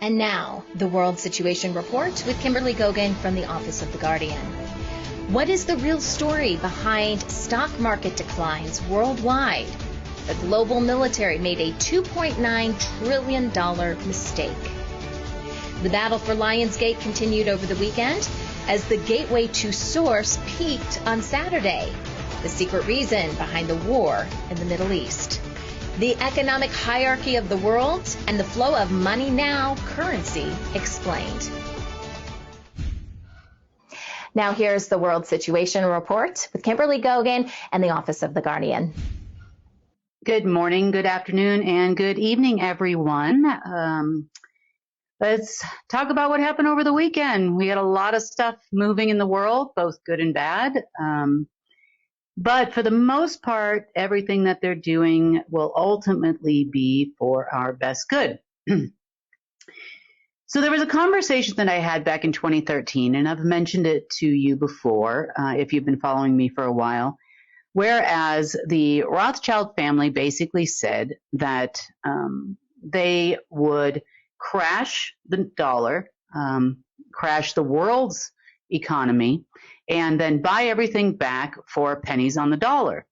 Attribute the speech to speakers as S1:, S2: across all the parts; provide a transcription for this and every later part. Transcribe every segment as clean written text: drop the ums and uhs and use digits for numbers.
S1: And now, the World Situation Report with Kimberly Gogan from the Office of the Guardian. What is the real story behind stock market declines worldwide? The global military made a $2.9 trillion mistake. The battle for Lionsgate continued over the weekend as the gateway to Source peaked on Saturday. The secret reason behind the war in the Middle East. The economic hierarchy of the world and the flow of money now currency explained. Now here's the World Situation Report with Kimberly Gogan and the Office of the Guardian.
S2: Good morning, good afternoon, and good evening, everyone. Let's talk about what happened over the weekend. We had a lot of stuff moving in the world, both good and bad. But for the most part, everything that they're doing will ultimately be for our best good. So there was a conversation that I had back in 2013, and I've mentioned it to you before, if you've been following me for a while, whereas the Rothschild family basically said that they would crash the dollar, crash the world's economy, and then buy everything back for pennies on the dollar.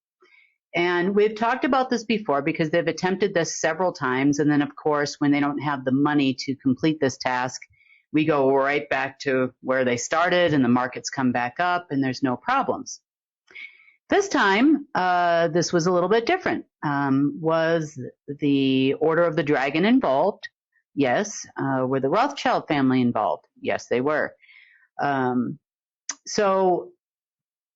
S2: And we've talked about this before because they've attempted this several times. And then, of course, when they don't have the money to complete this task, we go right back to where they started and the markets come back up and there's no problems. This time, this was a little bit different. Was the Order of the Dragon involved? Yes. Were the Rothschild family involved? Yes, they were. So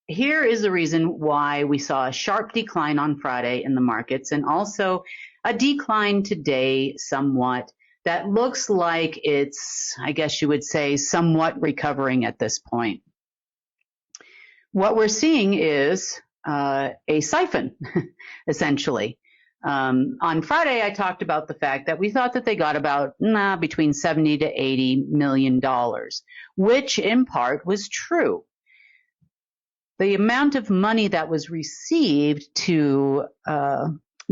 S2: here is the reason why we saw a sharp decline on Friday in the markets and also a decline today somewhat that looks like it's, I guess you would say, somewhat recovering at this point. What we're seeing is a siphon, essentially. On Friday, I talked about the fact that we thought that they got about between $70 to $80 million, which in part was true. The amount of money that was received to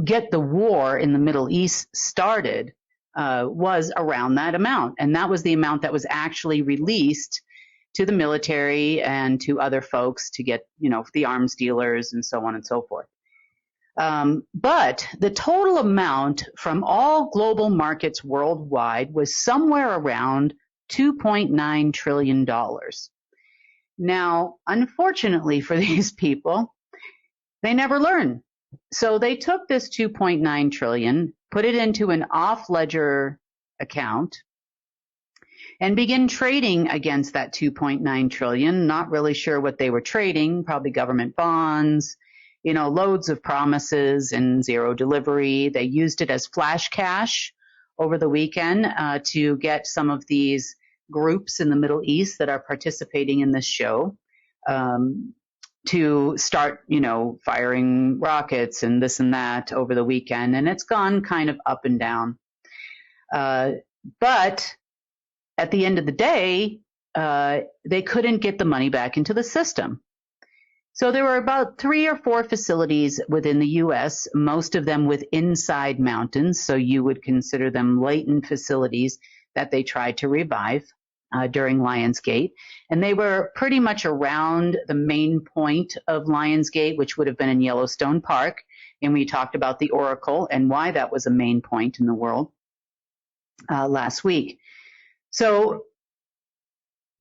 S2: get the war in the Middle East started was around that amount. And that was the amount that was actually released to the military and to other folks to get, the arms dealers and so on and so forth. But the total amount from all global markets worldwide was somewhere around $2.9 trillion. Now, unfortunately for these people, they never learn. So they took this 2.9 trillion, put it into an off-ledger account, and begin trading against that 2.9 trillion. Not really sure what they were trading, probably government bonds, loads of promises and zero delivery. They used it as flash cash over the weekend to get some of these groups in the Middle East that are participating in this show to start, firing rockets and this and that over the weekend. And it's gone kind of up and down. But at the end of the day, they couldn't get the money back into the system. So there were about 3 or 4 facilities within the U.S., most of them with inside mountains. So you would consider them latent facilities that they tried to revive during Lionsgate. And they were pretty much around the main point of Lionsgate, which would have been in Yellowstone Park. And we talked about the Oracle and why that was a main point in the world last week. So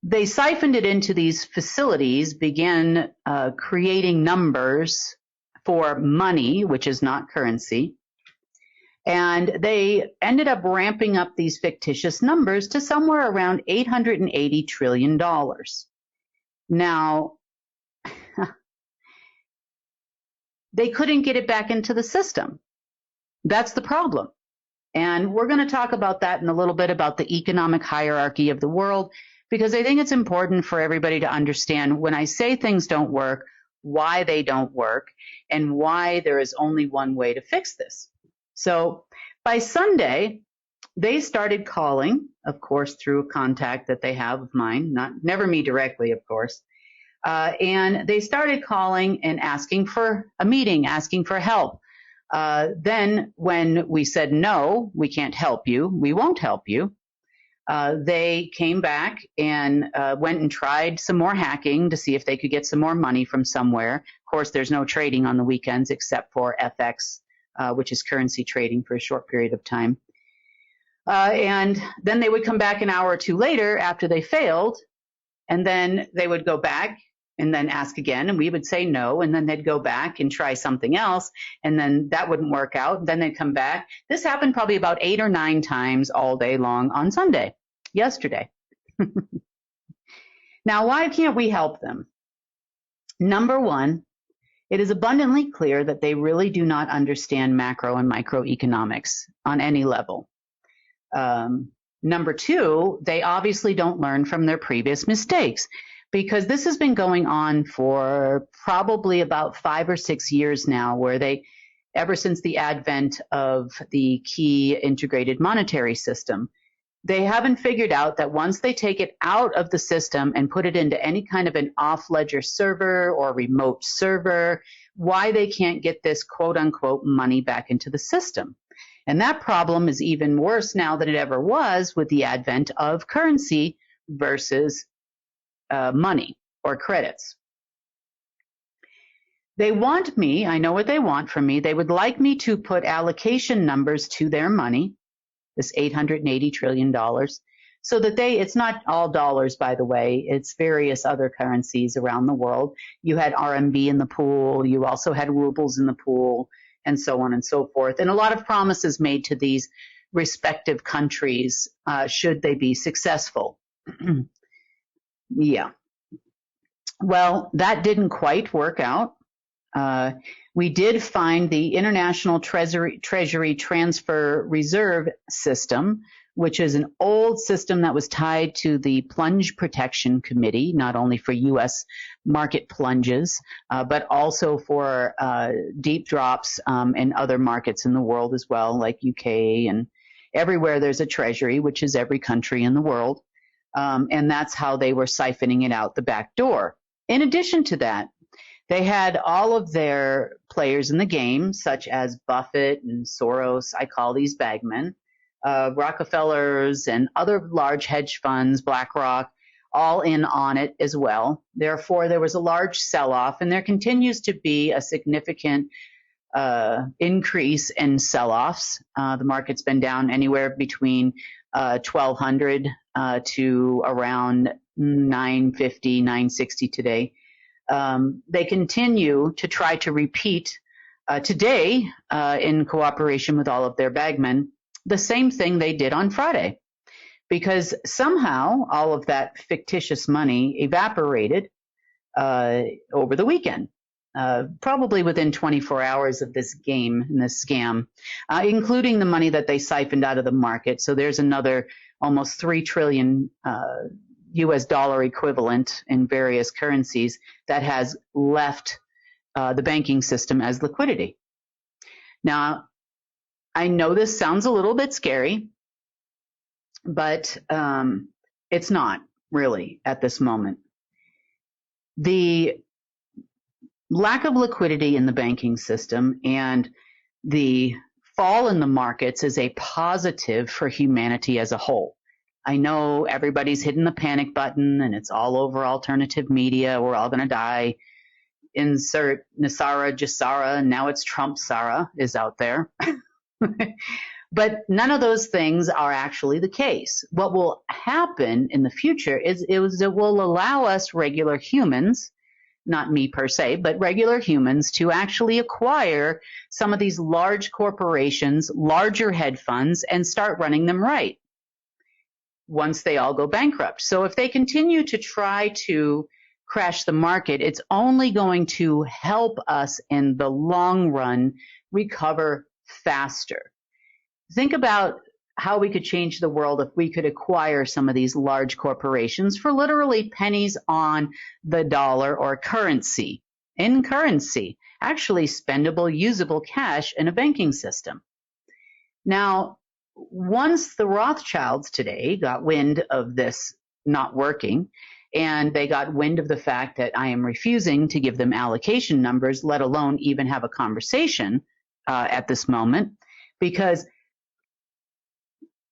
S2: they siphoned it into these facilities, began creating numbers for money, which is not currency. And they ended up ramping up these fictitious numbers to somewhere around $880 trillion. Now, they couldn't get it back into the system. That's the problem. And we're going to talk about that in a little bit, about the economic hierarchy of the world, because I think it's important for everybody to understand when I say things don't work, why they don't work, and why there is only one way to fix this. So by Sunday, they started calling, of course, through a contact that they have of mine, never me directly, of course. And they started calling and asking for a meeting, asking for help. Then when we said, no, we can't help you, we won't help you, they came back and went and tried some more hacking to see if they could get some more money from somewhere. Of course, there's no trading on the weekends except for FX, which is currency trading for a short period of time. And then they would come back an hour or two later after they failed, and then they would go back and then ask again, and we would say no, and then they'd go back and try something else, and then that wouldn't work out. Then they'd come back. This happened probably about 8 or 9 times all day long on Sunday, yesterday. Now, why can't we help them? Number one, it is abundantly clear that they really do not understand macro and microeconomics on any level. Number two, they obviously don't learn from their previous mistakes, because this has been going on for probably about 5 or 6 years now, where they, ever since the advent of the key integrated monetary system, they haven't figured out that once they take it out of the system and put it into any kind of an off-ledger server or remote server, why they can't get this quote-unquote money back into the system. And that problem is even worse now than it ever was with the advent of currency versus money or credits. They want me, I know what they want from me, they would like me to put allocation numbers to their money, this $880 trillion, so that it's not all dollars, by the way, it's various other currencies around the world. You had RMB in the pool, you also had rubles in the pool, and so on and so forth. And a lot of promises made to these respective countries should they be successful. Yeah. Well, that didn't quite work out. We did find the International Treasury Transfer Reserve System, which is an old system that was tied to the Plunge Protection Committee, not only for U.S. market plunges, but also for deep drops in other markets in the world as well, like UK and everywhere there's a treasury, which is every country in the world. And that's how they were siphoning it out the back door. In addition to that, they had all of their players in the game, such as Buffett and Soros, I call these bagmen, Rockefellers and other large hedge funds, BlackRock, all in on it as well. Therefore, there was a large sell-off, and there continues to be a significant increase in sell-offs. The market's been down anywhere between 1,200 to around 950, 960 today. They continue to try to repeat today, in cooperation with all of their bagmen, the same thing they did on Friday, because somehow all of that fictitious money evaporated over the weekend, probably within 24 hours of this game and this scam, including the money that they siphoned out of the market. So there's another almost 3 trillion US dollar equivalent in various currencies that has left the banking system as liquidity. Now, I know this sounds a little bit scary, but it's not really at this moment. The lack of liquidity in the banking system and the fall in the markets is a positive for humanity as a whole. I know everybody's hitting the panic button and it's all over alternative media. We're all going to die. Insert Nasara Jassara, and now it's Trump Sara is out there. But none of those things are actually the case. What will happen in the future is it will allow us regular humans, not me per se, but regular humans, to actually acquire some of these large corporations, larger hedge funds, and start running them right once they all go bankrupt. So if they continue to try to crash the market, it's only going to help us in the long run recover faster. Think about how we could change the world if we could acquire some of these large corporations for literally pennies on the dollar or currency, in currency, actually spendable, usable cash in a banking system. Now, once the Rothschilds today got wind of this not working, and they got wind of the fact that I am refusing to give them allocation numbers, let alone even have a conversation at this moment, because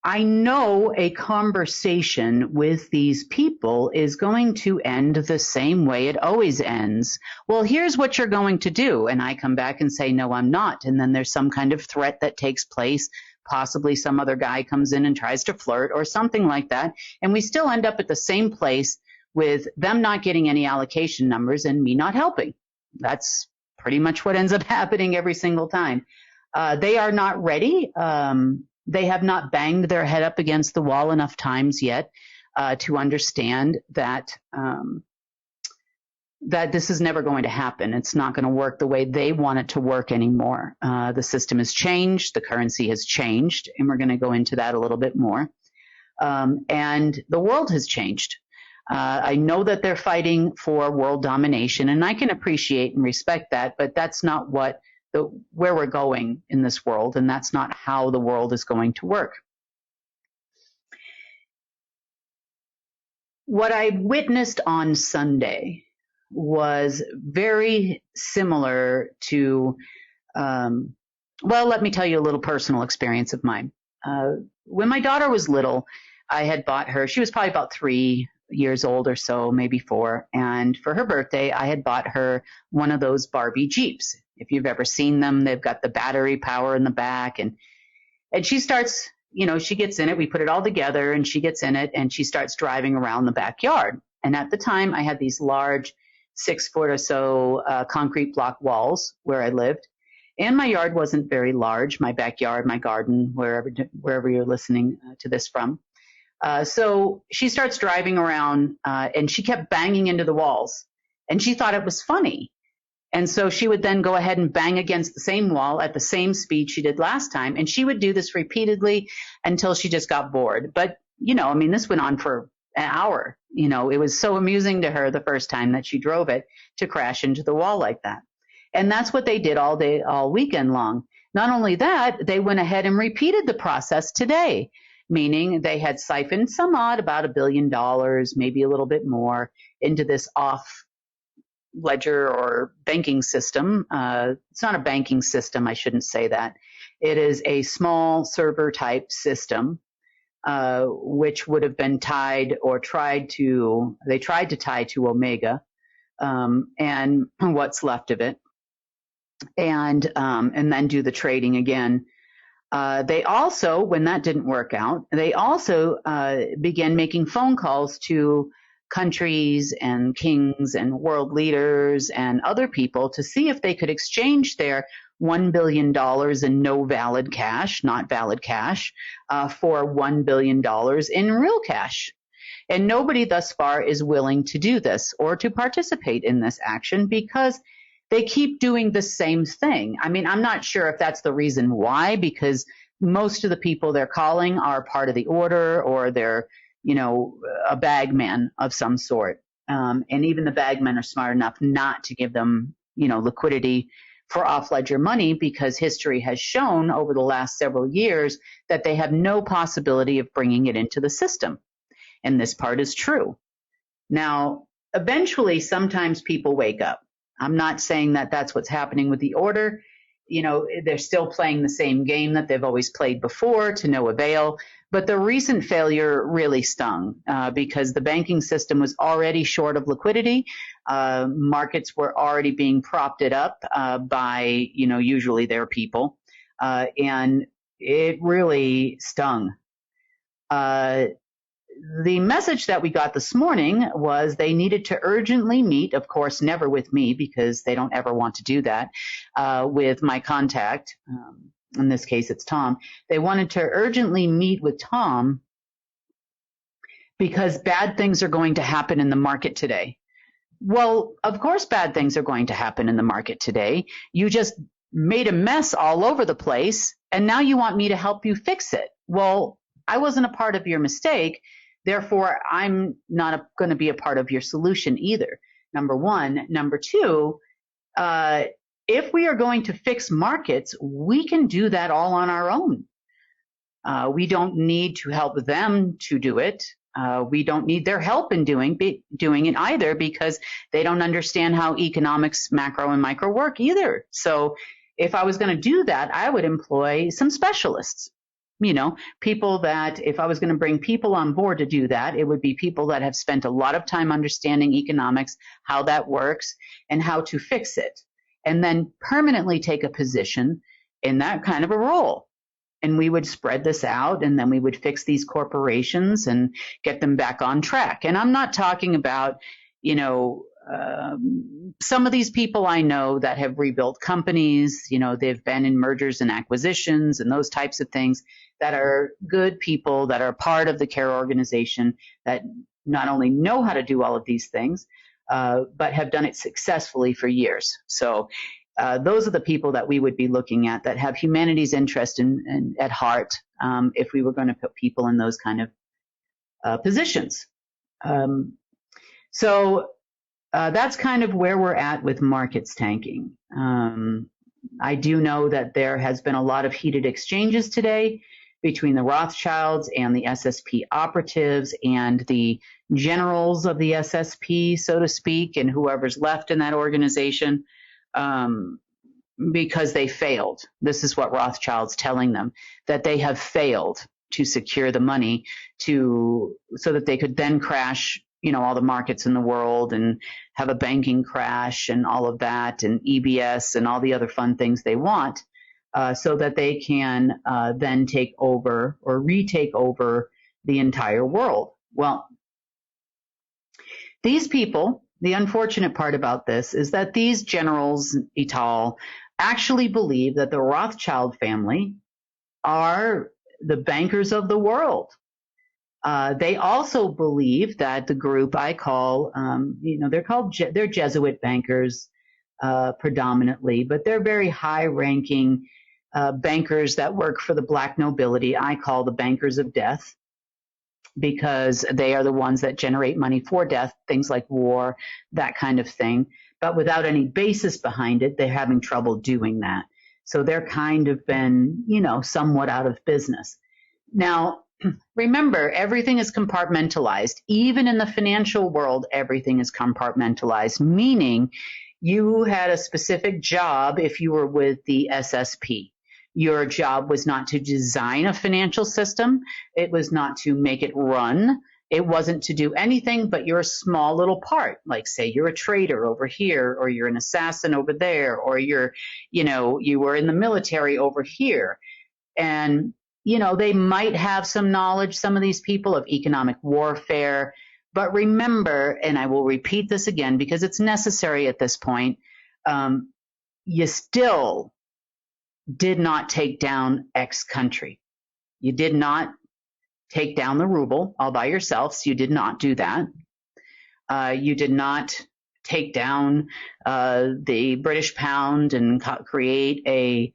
S2: I know a conversation with these people is going to end the same way it always ends. Well, here's what you're going to do. And I come back and say, no, I'm not. And then there's some kind of threat that takes place. Possibly some other guy comes in and tries to flirt or something like that. And we still end up at the same place with them not getting any allocation numbers and me not helping. That's pretty much what ends up happening every single time. They are not ready. They have not banged their head up against the wall enough times yet to understand that that this is never going to happen. It's not going to work the way they want it to work anymore. The system has changed, the currency has changed, and we're going to go into that a little bit more. And the world has changed. I know that they're fighting for world domination, and I can appreciate and respect that, but that's not where we're going in this world, and that's not how the world is going to work. What I witnessed on Sunday was very similar to, well, let me tell you a little personal experience of mine. When my daughter was little, I had bought her, she was probably about 3 years old or so, maybe 4. And for her birthday, I had bought her one of those Barbie Jeeps. If you've ever seen them, they've got the battery power in the back. And she starts, she gets in it. We put it all together and she gets in it and she starts driving around the backyard. And at the time, I had these large 6 foot or so concrete block walls where I lived. And my yard wasn't very large, my backyard, my garden, wherever you're listening to this from. So she starts driving around and she kept banging into the walls. And she thought it was funny. And so she would then go ahead and bang against the same wall at the same speed she did last time. And she would do this repeatedly until she just got bored. But, this went on for an hour. It was so amusing to her the first time that she drove it to crash into the wall like that. And that's what they did all weekend long. Not only that, they went ahead and repeated the process today, meaning they had siphoned about $1 billion, maybe a little bit more, into this off ledger or banking system. It's not a banking system. I shouldn't say that. It is a small server type system, which would have been tried to tie to Omega, and what's left of it, and then do the trading again. They also, when that didn't work out, they also began making phone calls to countries and kings and world leaders and other people to see if they could exchange their $1 billion in no valid cash, not valid cash, for $1 billion in real cash. And nobody thus far is willing to do this or to participate in this action because they keep doing the same thing. I'm not sure if that's the reason why, because most of the people they're calling are part of the order or they're a bagman of some sort. And even the bagmen are smart enough not to give them, liquidity for off-ledger money because history has shown over the last several years that they have no possibility of bringing it into the system. And this part is true. Now, eventually, sometimes people wake up. I'm not saying that that's what's happening with the order. They're still playing the same game that they've always played before to no avail. But the recent failure really stung because the banking system was already short of liquidity. Markets were already being propped up by, usually their people. And it really stung. The message that we got this morning was they needed to urgently meet, of course, never with me because they don't ever want to do that, with my contact. In this case, it's Tom. They wanted to urgently meet with Tom because bad things are going to happen in the market today. Well, of course, bad things are going to happen in the market today. You just made a mess all over the place, and now you want me to help you fix it. Well, I wasn't a part of your mistake. Therefore, I'm not going to be a part of your solution either. Number one. Number two, if we are going to fix markets, we can do that all on our own. We don't need to help them to do it. We don't need their help in doing it either because they don't understand how economics, macro and micro work either. So if I was going to do that, I would employ some specialists. People that, if I was going to bring people on board to do that, it would be people that have spent a lot of time understanding economics, how that works, and how to fix it, and then permanently take a position in that kind of a role. And we would spread this out, and then we would fix these corporations and get them back on track. And I'm not talking about, some of these people I know that have rebuilt companies, they've been in mergers and acquisitions and those types of things, that are good people that are part of the CARE organization, that not only know how to do all of these things, but have done it successfully for years. So those are the people that we would be looking at, that have humanity's interest at heart, if we were going to put people in those kind of positions. So that's kind of where we're at with markets tanking. I do know that there has been a lot of heated exchanges today between the Rothschilds and the SSP operatives and the generals of the SSP, so to speak, and whoever's left in that organization, because they failed. This is what Rothschild's telling them, that they have failed to secure the money so that they could then crash all the markets in the world and have a banking crash and all of that, and EBS and all the other fun things they want, so that they can then take over or retake over the entire world. Well, these people, the unfortunate part about this is that these generals et al. Actually believe that the Rothschild family are the bankers of the world. They also believe that the group I call, they're Jesuit bankers predominantly, but they're very high-ranking bankers that work for the black nobility. I call the bankers of death, because they are the ones that generate money for death, things like war, that kind of thing. But without any basis behind it, they're having trouble doing that. So they're kind of been, somewhat out of business. Now, remember, everything is compartmentalized. Even in the financial world, everything is compartmentalized, meaning you had a specific job if you were with the SSP. Your job was not to design a financial system. It was not to make it run. It wasn't to do anything but your small little part. Like, say you're a trader over here, or you're an assassin over there, or you were in the military over here. And they might have some knowledge, some of these people, of economic warfare. But remember, and I will repeat this again because it's necessary at this point, you still did not take down X country. You did not take down the ruble all by yourselves. You did not do that. You did not take down the British pound and create a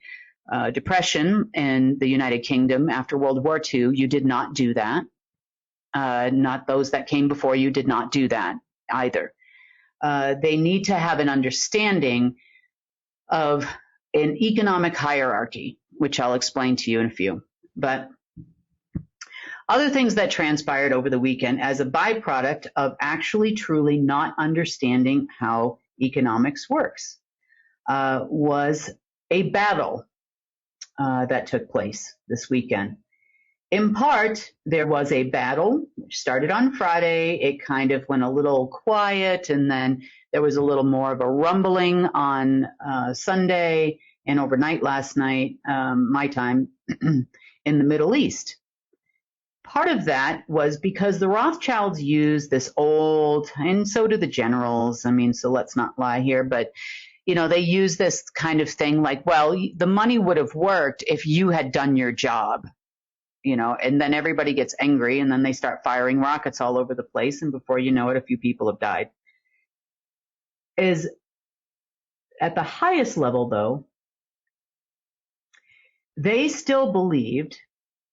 S2: depression in the United Kingdom after World War II. You did not do that. Not those that came before you did not do that either. They need to have an understanding of an economic hierarchy, which I'll explain to you in a few. But other things that transpired over the weekend as a byproduct of actually truly not understanding how economics works was a battle that took place this weekend. In part, there was a battle which started on Friday. It kind of went a little quiet, and then there was a little more of a rumbling on Sunday and overnight last night, my time, in the Middle East. Part of that was because the Rothschilds use this old, and so do the generals, so let's not lie here, but they use this kind of thing like, well, the money would have worked if you had done your job, and then everybody gets angry, and then they start firing rockets all over the place, and before you know it, a few people have died. Is at the highest level, though, they still believed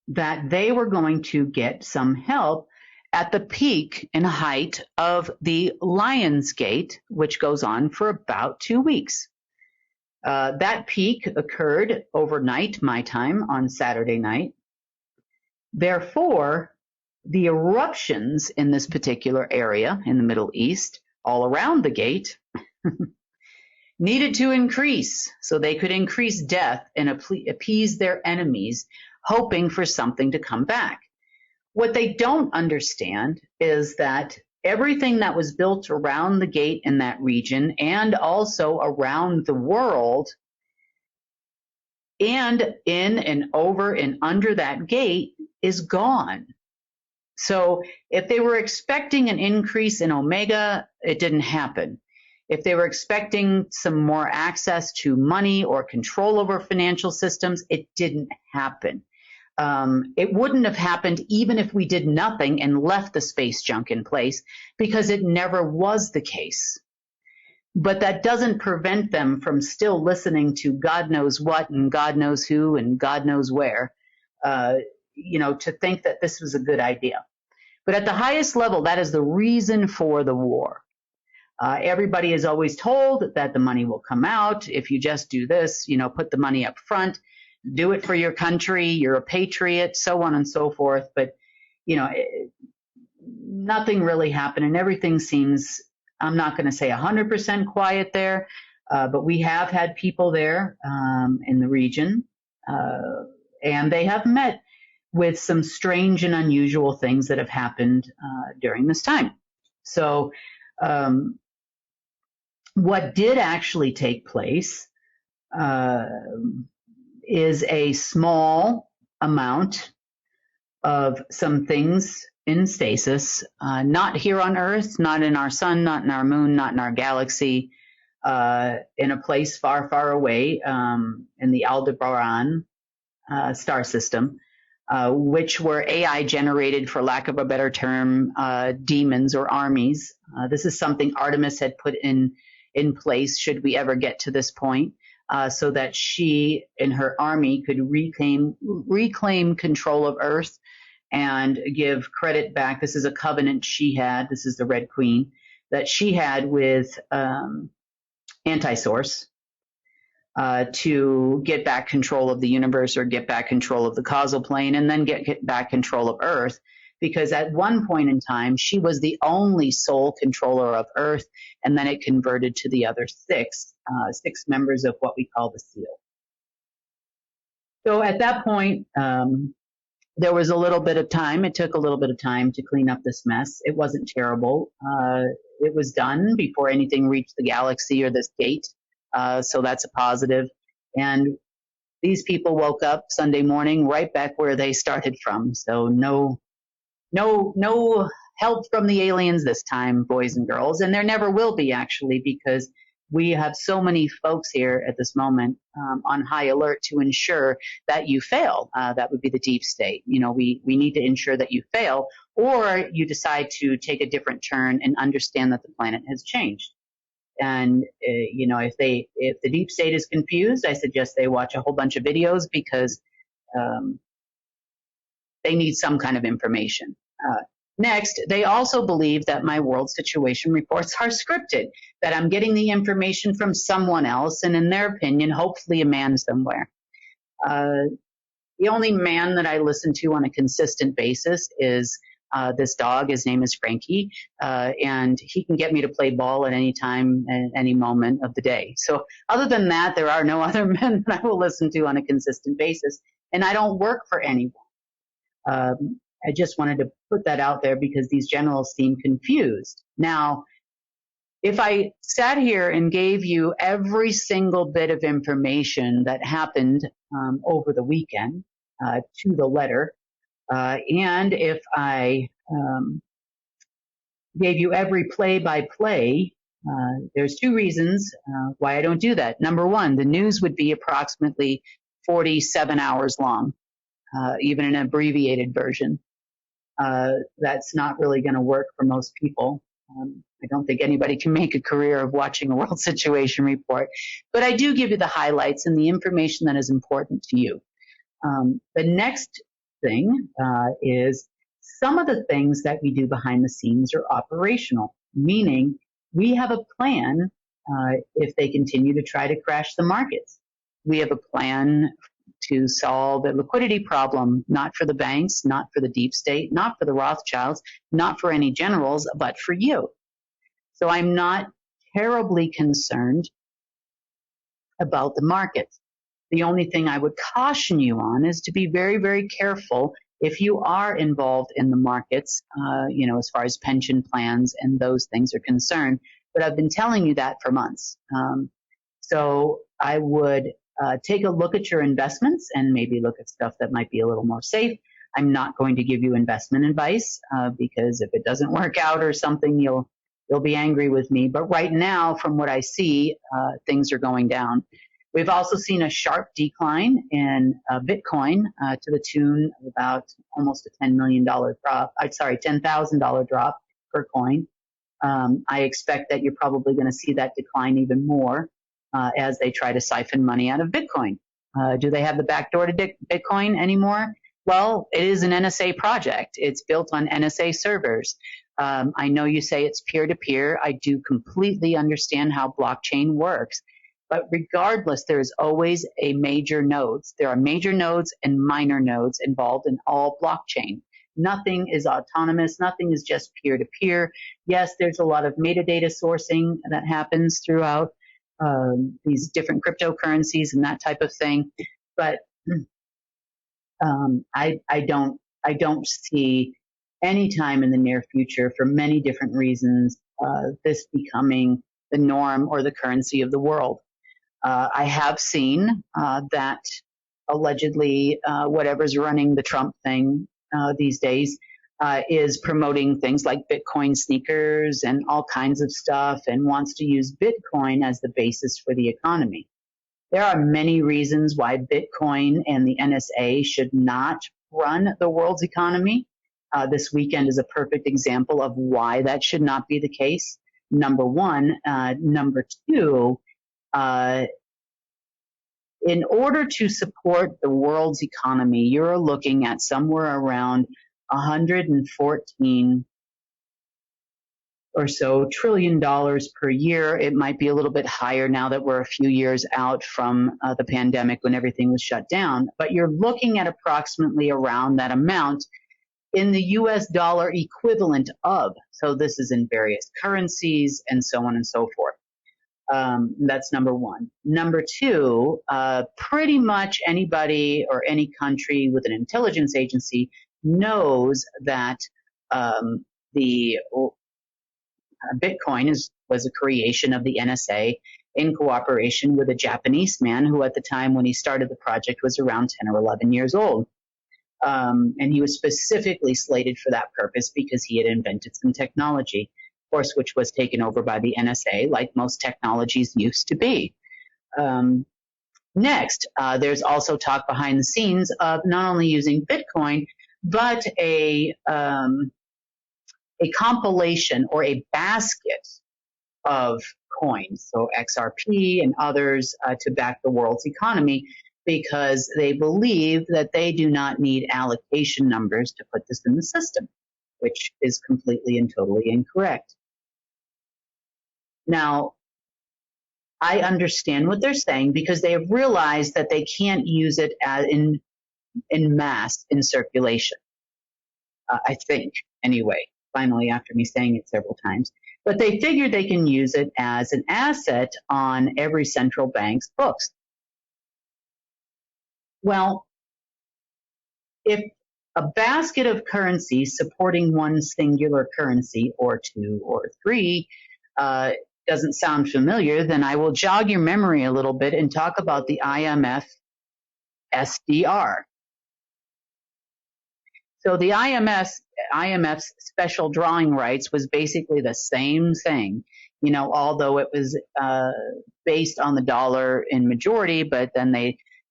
S2: that they were going to get some help at the peak and height of the Lionsgate, which goes on for about 2 weeks. That peak occurred overnight, my time, on Saturday night. Therefore, the eruptions in this particular area in the Middle East, all around the gate, needed to increase so they could increase death and appease their enemies hoping for something to come back. What they don't understand is that everything that was built around the gate in that region and also around the world and in and over and under that gate is gone. So if they were expecting an increase in Omega, it didn't happen. If they were expecting some more access to money or control over financial systems, it didn't happen. It wouldn't have happened even if we did nothing and left the space junk in place, because it never was the case. But that doesn't prevent them from still listening to God knows what and God knows who and God knows where, to think that this was a good idea. But at the highest level, that is the reason for the war. Everybody is always told that the money will come out if you just do this, put the money up front, do it for your country, you're a patriot, so on and so forth. But, nothing really happened, and everything seems, I'm not going to say 100% quiet there, but we have had people there in the region, and they have met with some strange and unusual things that have happened during this time. So what did actually take place is a small amount of some things in stasis, not here on Earth, not in our sun, not in our moon, not in our galaxy, in a place far, far away in the Aldebaran star system, which were AI generated, for lack of a better term, demons or armies. This is something Artemis had put in place should we ever get to this point, so that she and her army could reclaim control of Earth and give credit back. This is a covenant she had. This is the Red Queen that she had with Anti-Source to get back control of the universe, or get back control of the causal plane, and then get back control of Earth. Because at one point in time, she was the only sole controller of Earth, and then it converted to the other six members of what we call the Seal. So at that point, there was a little bit of time. It took a little bit of time to clean up this mess. It wasn't terrible. It was done before anything reached the galaxy or this gate. So that's a positive. And these people woke up Sunday morning right back where they started from. So no help from the aliens this time, boys and girls. And there never will be, actually, because we have so many folks here at this moment on high alert to ensure that you fail. That would be the deep state. We need to ensure that you fail, or you decide to take a different turn and understand that the planet has changed. And, if the deep state is confused, I suggest they watch a whole bunch of videos, because they need some kind of information. Next, they also believe that my world situation reports are scripted, that I'm getting the information from someone else, and in their opinion, hopefully a man somewhere. The only man that I listen to on a consistent basis is this dog. His name is Frankie, and he can get me to play ball at any time and any moment of the day. So other than that, there are no other men that I will listen to on a consistent basis, and I don't work for anyone. I just wanted to put that out there because these generals seem confused. Now, if I sat here and gave you every single bit of information that happened over the weekend to the letter, and if I gave you every play-by-play, there's two reasons why I don't do that. Number one, the news would be approximately 47 hours long, even an abbreviated version. That's not really going to work for most people. I don't think anybody can make a career of watching a world situation report, but I do give you the highlights and the information that is important to you. The next thing is some of the things that we do behind the scenes are operational, meaning we have a plan if they continue to try to crash the markets. We have a plan to solve the liquidity problem, not for the banks, not for the deep state, not for the Rothschilds, not for any generals, but for you. So I'm not terribly concerned about the markets. The only thing I would caution you on is to be very, very careful if you are involved in the markets, as far as pension plans and those things are concerned. But I've been telling you that for months. So I would take a look at your investments and maybe look at stuff that might be a little more safe. I'm not going to give you investment advice because if it doesn't work out or something, you'll be angry with me. But right now, from what I see, things are going down. We've also seen a sharp decline in Bitcoin to the tune of about almost a $10 million drop. $10,000 drop per coin. I expect that you're probably going to see that decline even more as they try to siphon money out of Bitcoin. Do they have the backdoor to Bitcoin anymore? Well, it is an NSA project. It's built on NSA servers. I know you say it's peer-to-peer. I do completely understand how blockchain works. But regardless, there's always a major nodes. There are major nodes and minor nodes involved in all blockchain. Nothing is autonomous. Nothing is just peer-to-peer. Yes, there's a lot of metadata sourcing that happens throughout these different cryptocurrencies and that type of thing. But I don't see any time in the near future, for many different reasons, this becoming the norm or the currency of the world. I have seen that allegedly whatever's running the Trump thing these days is promoting things like Bitcoin sneakers and all kinds of stuff and wants to use Bitcoin as the basis for the economy. There are many reasons why Bitcoin and the NSA should not run the world's economy. This weekend is a perfect example of why that should not be the case. Number one. Number two, in order to support the world's economy, you're looking at somewhere around 114 or so trillion dollars per year. It might be a little bit higher now that we're a few years out from the pandemic when everything was shut down. But you're looking at approximately around that amount in the US dollar equivalent of. So this is in various currencies and so on and so forth. That's number one. Number two, pretty much anybody or any country with an intelligence agency knows that the Bitcoin was a creation of the NSA in cooperation with a Japanese man who at the time when he started the project was around 10 or 11 years old. And he was specifically slated for that purpose because he had invented some technology, of course, which was taken over by the NSA, like most technologies used to be. Next, there's also talk behind the scenes of not only using Bitcoin, but a compilation or a basket of coins, so XRP and others, to back the world's economy, because they believe that they do not need allocation numbers to put this in the system, which is completely and totally incorrect. Now, I understand what they're saying because they have realized that they can't use it in mass in circulation. I think, anyway, finally, after me saying it several times. But they figure they can use it as an asset on every central bank's books. Well, if a basket of currencies supporting one singular currency or two or three doesn't sound familiar, then I will jog your memory a little bit and talk about the IMF SDR. So the IMF's special drawing rights was basically the same thing, although it was based on the dollar in majority, but then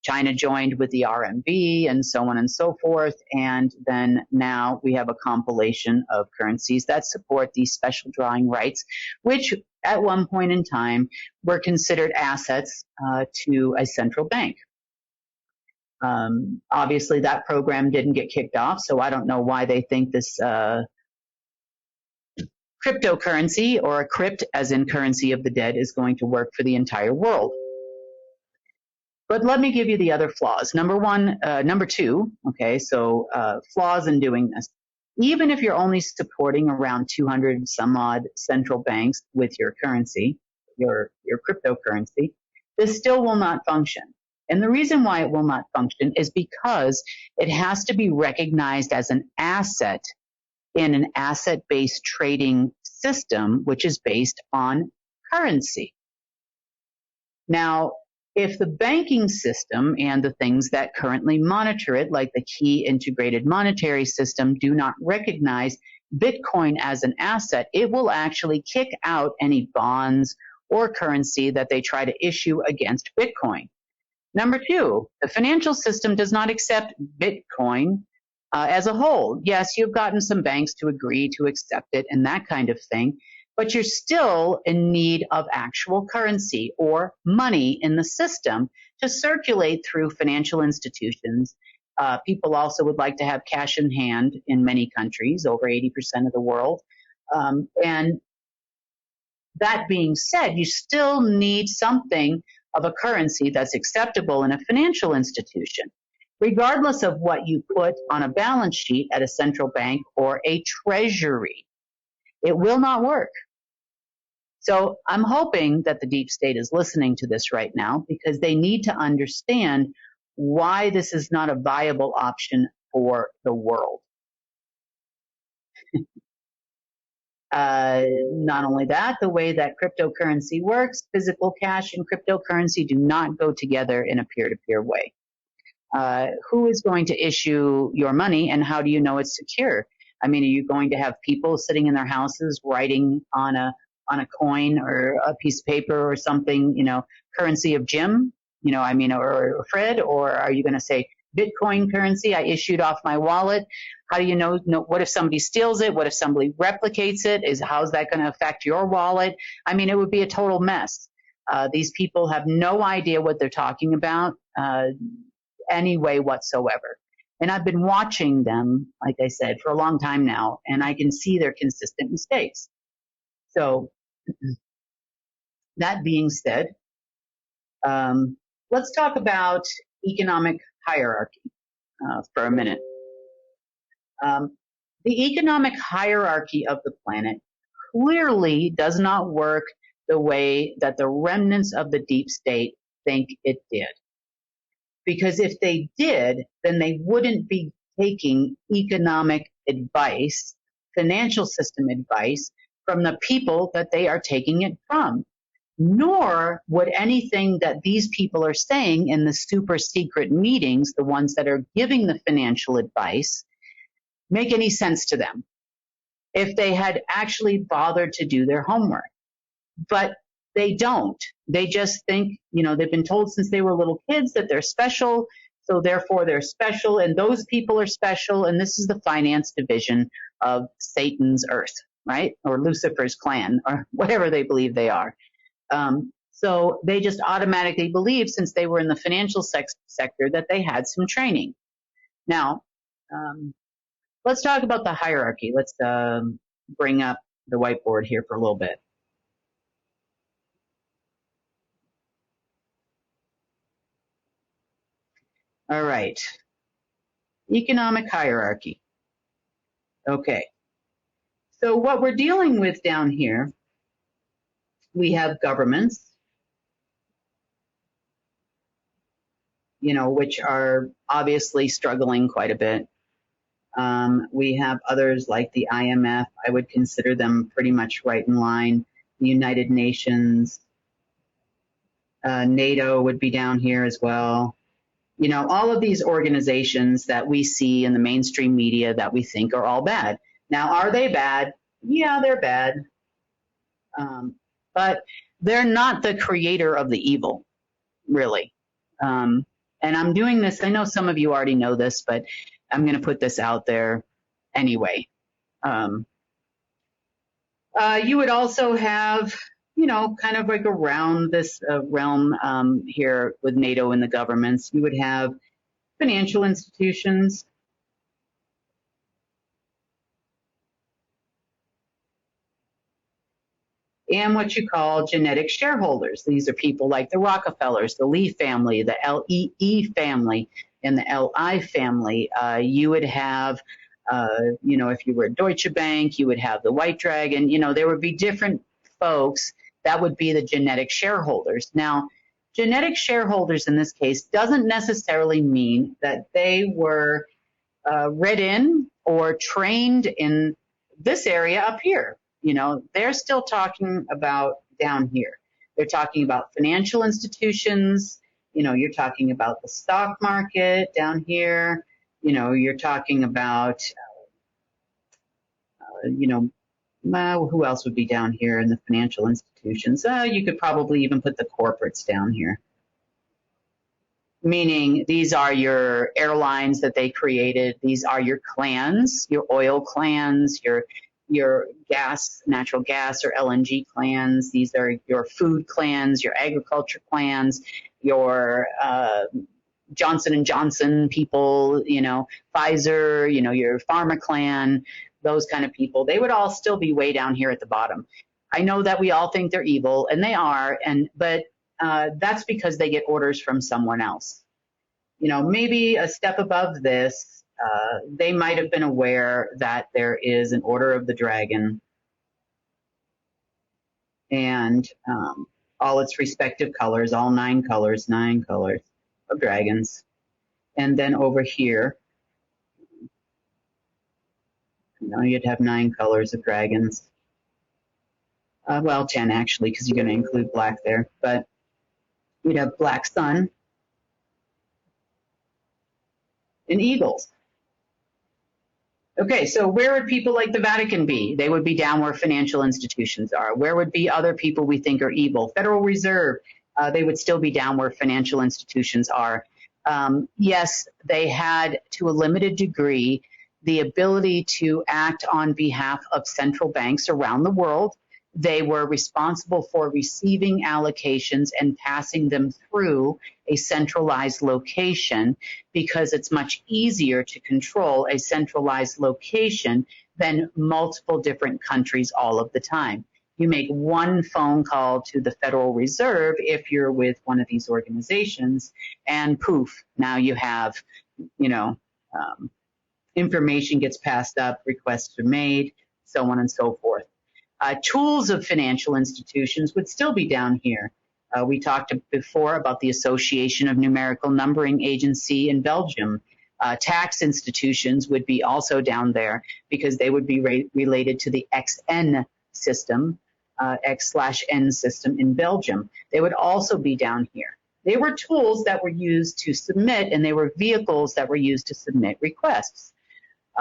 S2: China joined with the RMB and so on and so forth. And then now we have a compilation of currencies that support these special drawing rights, which at one point in time were considered assets to a central bank. Obviously, that program didn't get kicked off, so I don't know why they think this cryptocurrency, or a crypt as in currency of the dead, is going to work for the entire world. But let me give you the other flaws. Number two, okay, so flaws in doing this. Even if you're only supporting around 200 some odd central banks with your currency, your cryptocurrency, this still will not function. And the reason why it will not function is because it has to be recognized as an asset in an asset-based trading system, which is based on currency. Now, if the banking system and the things that currently monitor it, like the key integrated monetary system, do not recognize Bitcoin as an asset, it will actually kick out any bonds or currency that they try to issue against Bitcoin. Number two, the financial system does not accept Bitcoin as a whole. Yes, you've gotten some banks to agree to accept it and that kind of thing, but you're still in need of actual currency or money in the system to circulate through financial institutions. People also would like to have cash in hand in many countries, over 80% of the world. And that being said, you still need something of a currency that's acceptable in a financial institution, regardless of what you put on a balance sheet at a central bank or a treasury. It will not work. So I'm hoping that the deep state is listening to this right now, because they need to understand why this is not a viable option for the world. Not only that, the way that cryptocurrency works, physical cash and cryptocurrency do not go together in a peer-to-peer way. Who is going to issue your money, and how do you know it's secure? I mean, are you going to have people sitting in their houses writing on a coin or a piece of paper or something, currency of Jim, or Fred? Or are you going to say Bitcoin currency I issued off my wallet? How do you know what if somebody steals it? What if somebody replicates it? How's that going to affect your wallet? I mean, it would be a total mess. These people have no idea what they're talking about any way whatsoever. And I've been watching them, like I said, for a long time now, and I can see their consistent mistakes. So that being said, let's talk about economic hierarchy for a minute. The economic hierarchy of the planet clearly does not work the way that the remnants of the deep state think it did. Because if they did, then they wouldn't be taking economic advice, financial system advice from the people that they are taking it from. Nor would anything that these people are saying in the super secret meetings, the ones that are giving the financial advice, make any sense to them if they had actually bothered to do their homework. But they don't. They just think, they've been told since they were little kids that they're special, so therefore they're special, and those people are special, and this is the finance division of Satan's earth, right? Or Lucifer's clan, or whatever they believe they are. So they just automatically believe, since they were in the financial sector, that they had some training. Now, let's talk about the hierarchy. Let's bring up the whiteboard here for a little bit. All right. Economic hierarchy. Okay. So what we're dealing with down here, we have governments, which are obviously struggling quite a bit. We have others like the IMF. I would consider them pretty much right in line. The United Nations, NATO would be down here as well. All of these organizations that we see in the mainstream media that we think are all bad. Now, are they bad? Yeah, they're bad. But they're not the creator of the evil, really. And I'm doing this, I know some of you already know this, but I'm going to put this out there anyway. You would also have, kind of like around this realm here with NATO and the governments, you would have financial institutions. And what you call genetic shareholders. These are people like the Rockefellers, the Lee family, the LEE family, and the LI family. You would have, if you were a Deutsche Bank, you would have the White Dragon. There would be different folks that would be the genetic shareholders. Now, genetic shareholders in this case doesn't necessarily mean that they were read in or trained in this area up here. You know, they're still talking about down here. They're talking about financial institutions. You know, you're talking about the stock market down here. You know, you're talking about, who else would be down here in the financial institutions? You could probably even put the corporates down here. Meaning these are your airlines that they created. These are your clans, your oil clans, your gas, natural gas or LNG clans. These are your food clans, your agriculture clans, your Johnson & Johnson people, you know, Pfizer, you know, your pharma clan, those kind of people. They would all still be way down here at the bottom. I know that we all think they're evil, and they are, but that's because they get orders from someone else. You know, maybe a step above this, they might have been aware that there is an Order of the Dragon and all its respective colors, all 9 colors of dragons. And then over here, you know, you'd have 9 colors of dragons. Well, 10 actually, because you're going to include black there. But you'd have black sun and eagles. Okay, so where would people like the Vatican be? They would be down where financial institutions are. Where would be other people we think are evil? Federal Reserve, they would still be down where financial institutions are. Yes, they had, to a limited degree, the ability to act on behalf of central banks around the world. They were responsible for receiving allocations and passing them through a centralized location because it's much easier to control a centralized location than multiple different countries all of the time. You make one phone call to the Federal Reserve if you're with one of these organizations, and poof, now you have, information gets passed up, requests are made, so on and so forth. Tools of financial institutions would still be down here. We talked before about the Association of Numerical Numbering Agency in Belgium. Tax institutions would be also down there because they would be related to the XN system, X/N system in Belgium. They would also be down here. They were tools that were used to submit, and they were vehicles that were used to submit requests.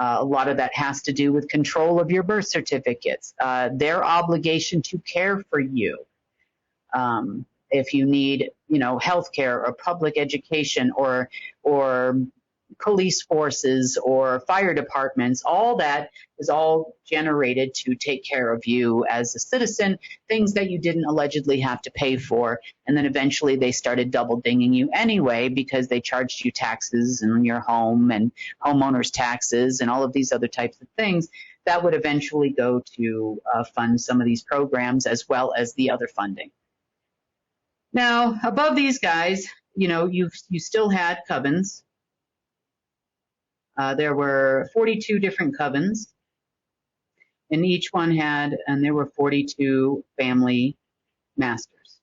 S2: A lot of that has to do with control of your birth certificates, their obligation to care for you. If you need, health care or public education or police forces or fire departments, all that is all generated to take care of you as a citizen, things that you didn't allegedly have to pay for. And then eventually they started double dinging you anyway because they charged you taxes in your home and homeowners taxes and all of these other types of things that would eventually go to fund some of these programs as well as the other funding. Now, above these guys, you still had covens. There were 42 different covens, and each one and there were 42 family masters.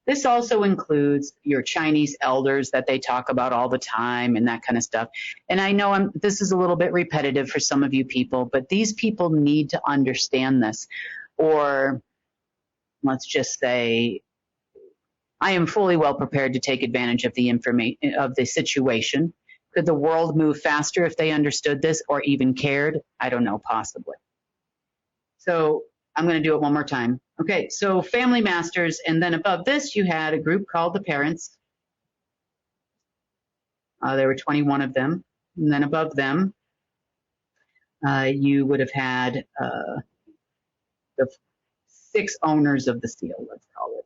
S2: This also includes your Chinese elders that they talk about all the time and that kind of stuff. And I know this is a little bit repetitive for some of you people, but these people need to understand this. Or let's just say, I am fully well prepared to take advantage of the information of the situation. Could the world move faster if they understood this or even cared? I don't know, possibly. So I'm going to do it one more time. Okay, so family masters, and then above this you had a group called the parents. There were 21 of them. And then above them, you would have had the 6 owners of the seal, let's call it.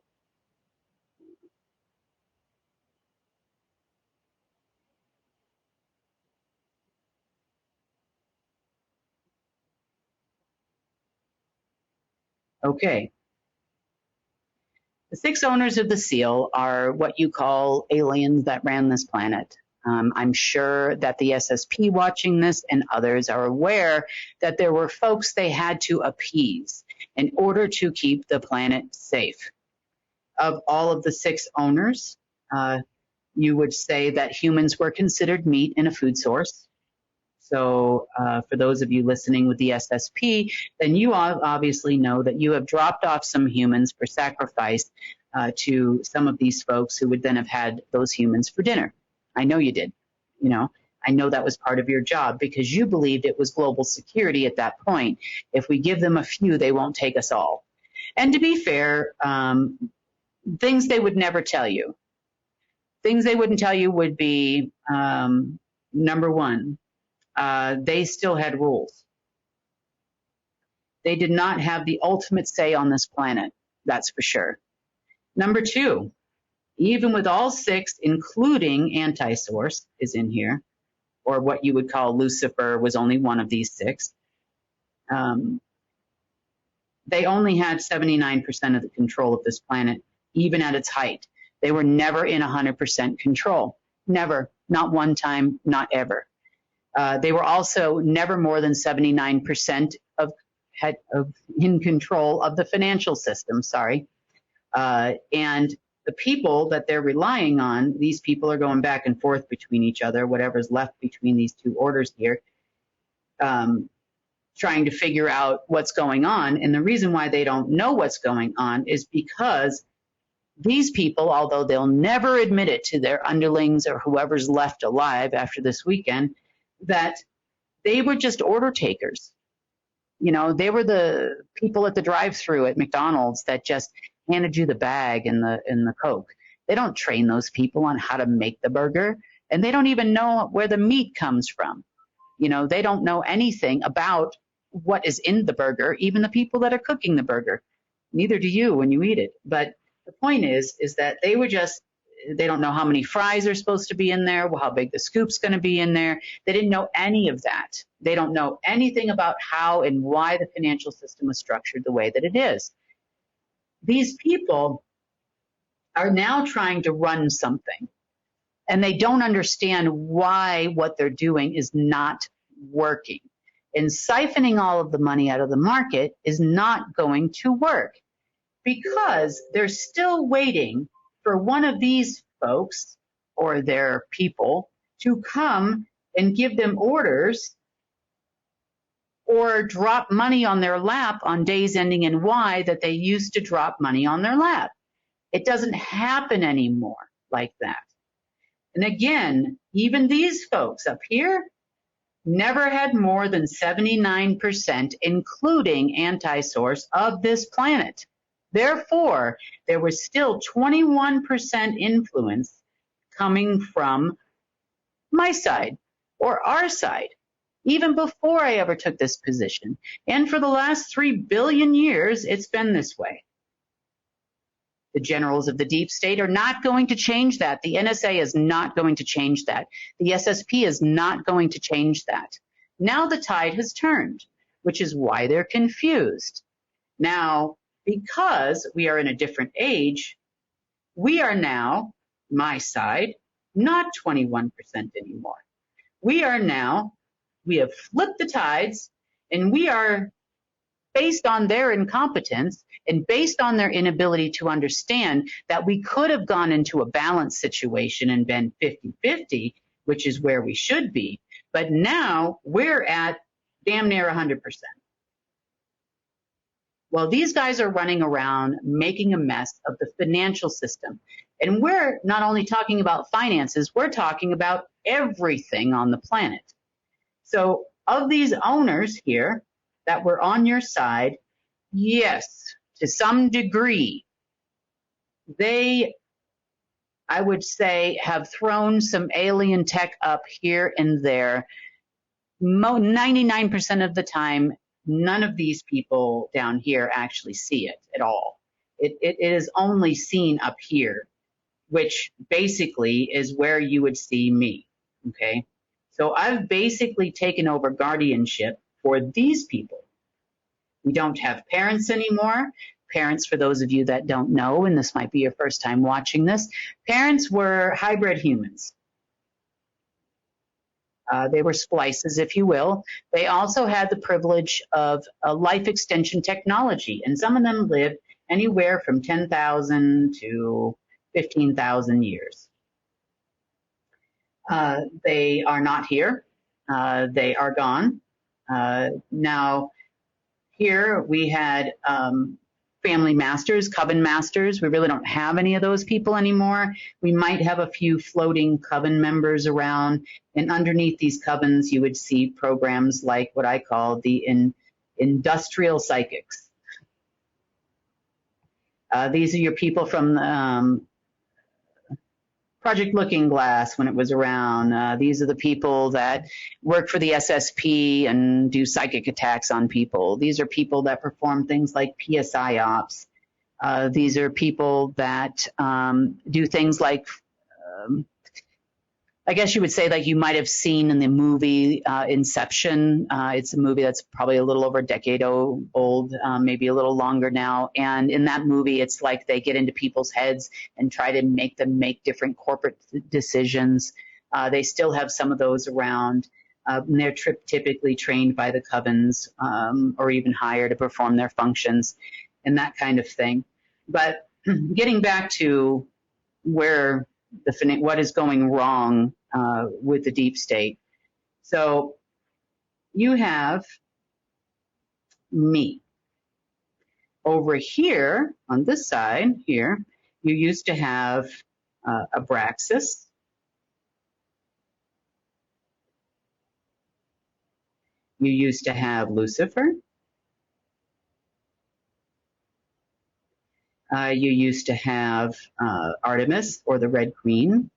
S2: Okay. The 6 owners of the seal are what you call aliens that ran this planet. I'm sure that the SSP watching this and others are aware that there were folks they had to appease. in order to keep the planet safe. Of all of the 6 owners, you would say that humans were considered meat and a food source. So for those of you listening with the SSP, then you obviously know that you have dropped off some humans for sacrifice to some of these folks who would then have had those humans for dinner. I know you did. You know, I know that was part of your job because you believed it was global security at that point. If we give them a few, they won't take us all. And to be fair, things they would never tell you. Things they wouldn't tell you would be, number one, they still had rules. They did not have the ultimate say on this planet, that's for sure. Number two, even with all 6, including Anti-Source is in here, or what you would call Lucifer was only one of these 6, they only had 79% of the control of this planet, even at its height. They were never in 100% control. Never. Not one time, not ever. They were also never more than 79% in control of the financial system, and the people that they're relying on, these people are going back and forth between each other, whatever's left between these 2 orders here, trying to figure out what's going on. And the reason why they don't know what's going on is because these people, although they'll never admit it to their underlings or whoever's left alive after this weekend, that they were just order takers. You know, they were the people at the drive-thru at McDonald's that just handed you the bag and the Coke. They don't train those people on how to make the burger, and they don't even know where the meat comes from. You know, they don't know anything about what is in the burger, even the people that are cooking the burger. Neither do you when you eat it. But the point is that they don't know how many fries are supposed to be in there, how big the scoop's going to be in there. They didn't know any of that. They don't know anything about how and why the financial system was structured the way that it is. These people are now trying to run something, and they don't understand why what they're doing is not working. And siphoning all of the money out of the market is not going to work because they're still waiting for one of these folks or their people to come and give them orders or drop money on their lap on days ending in Y that they used to drop money on their lap. It doesn't happen anymore like that. And again, even these folks up here never had more than 79%, including Anti-Source, of this planet. Therefore, there was still 21% influence coming from my side or our side, even before I ever took this position. And for the last 3 billion years, it's been this way. The generals of the deep state are not going to change that. The NSA is not going to change that. The SSP is not going to change that. Now the tide has turned, which is why they're confused. Now, because we are in a different age, we are now, my side, not 21% anymore. We have flipped the tides, and we are, based on their incompetence and based on their inability to understand that we could have gone into a balanced situation and been 50-50, which is where we should be. But now we're at damn near 100%. Well, these guys are running around making a mess of the financial system. And we're not only talking about finances, we're talking about everything on the planet. So of these owners here that were on your side, yes, to some degree, they, I would say, have thrown some alien tech up here and there. 99% of the time, none of these people down here actually see it at all. It is only seen up here, which basically is where you would see me, okay? So I've basically taken over guardianship for these people. We don't have parents anymore. Parents, for those of you that don't know, and this might be your first time watching this, parents were hybrid humans. They were splices, if you will. They also had the privilege of life extension technology, and some of them lived anywhere from 10,000 to 15,000 years. They are not here. They are gone. Now, here we had family masters, coven masters. We really don't have any of those people anymore. We might have a few floating coven members around, and underneath these covens, you would see programs like what I call the industrial psychics. These are your people from Project Looking Glass when it was around. These are the people that work for the SSP and do psychic attacks on people. These are people that perform things like PSI ops. These are people that do things like, I guess you would say, like you might have seen in the movie Inception. It's a movie that's probably a little over a decade old, maybe a little longer now. And in that movie, it's like they get into people's heads and try to make them make different corporate decisions. They still have some of those around. And they're typically trained by the covens or even hired to perform their functions and that kind of thing. But getting back to where what is going wrong with the deep state. So you have me. Over here, on this side here, you used to have Abraxas. You used to have Lucifer. You used to have Artemis, or the Red Queen.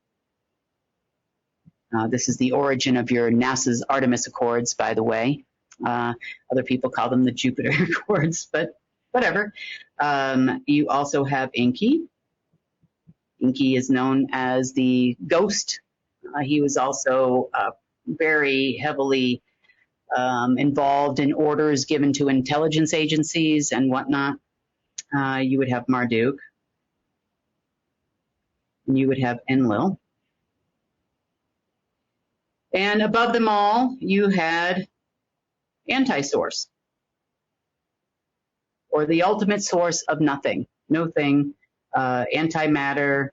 S2: This is the origin of your NASA's Artemis Accords, by the way. Other people call them the Jupiter Accords, but whatever. You also have Enki. Enki is known as the ghost. He was also very heavily involved in orders given to intelligence agencies and whatnot. You would have Marduk. And you would have Enlil. And above them all, you had Anti-Source, or the ultimate source of nothing, no thing, antimatter,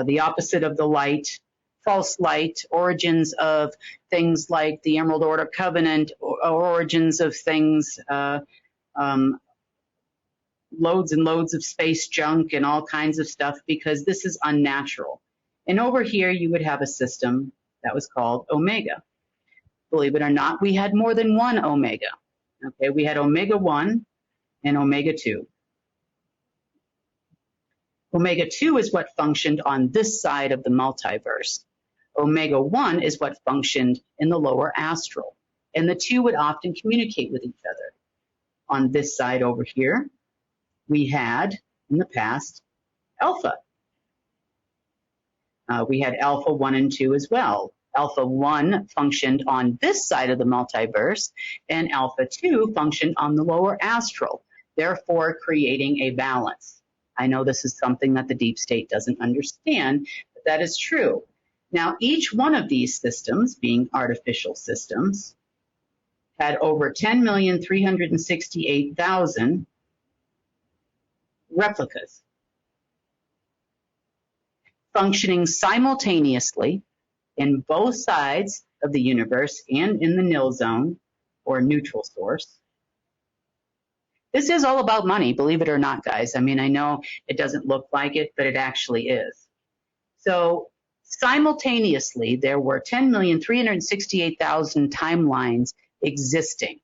S2: the opposite of the light, false light, origins of things like the Emerald Order Covenant, origins of things, loads and loads of space junk and all kinds of stuff, because this is unnatural. And over here, you would have a system that was called Omega. Believe it or not, we had more than one Omega. Okay, we had Omega 1 and Omega 2. Omega 2 is what functioned on this side of the multiverse. Omega 1 is what functioned in the lower astral. And the two would often communicate with each other. On this side over here, we had, in the past, Alpha. We had Alpha 1 and 2 as well. Alpha 1 functioned on this side of the multiverse, and Alpha 2 functioned on the lower astral, therefore creating a balance. I know this is something that the deep state doesn't understand, but that is true. Now, each one of these systems, being artificial systems, had over 10,368,000 replicas functioning simultaneously in both sides of the universe and in the nil zone, or neutral source. This is all about money, believe it or not, guys. I mean, I know it doesn't look like it, but it actually is. So simultaneously, there were 10,368,000 timelines existing.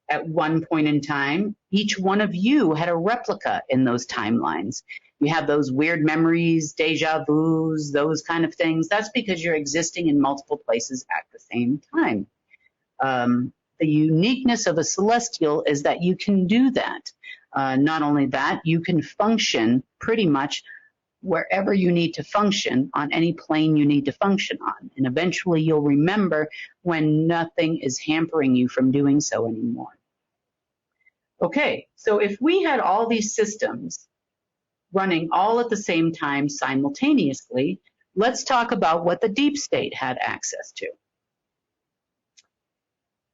S2: At one point in time, each one of you had a replica in those timelines. You have those weird memories, deja vus, those kind of things. That's because you're existing in multiple places at the same time. The uniqueness of a celestial is that you can do that. Not only that, you can function pretty much wherever you need to function on any plane you need to function on. And eventually you'll remember when nothing is hampering you from doing so anymore. Okay, so if we had all these systems running all at the same time simultaneously, let's talk about what the deep state had access to.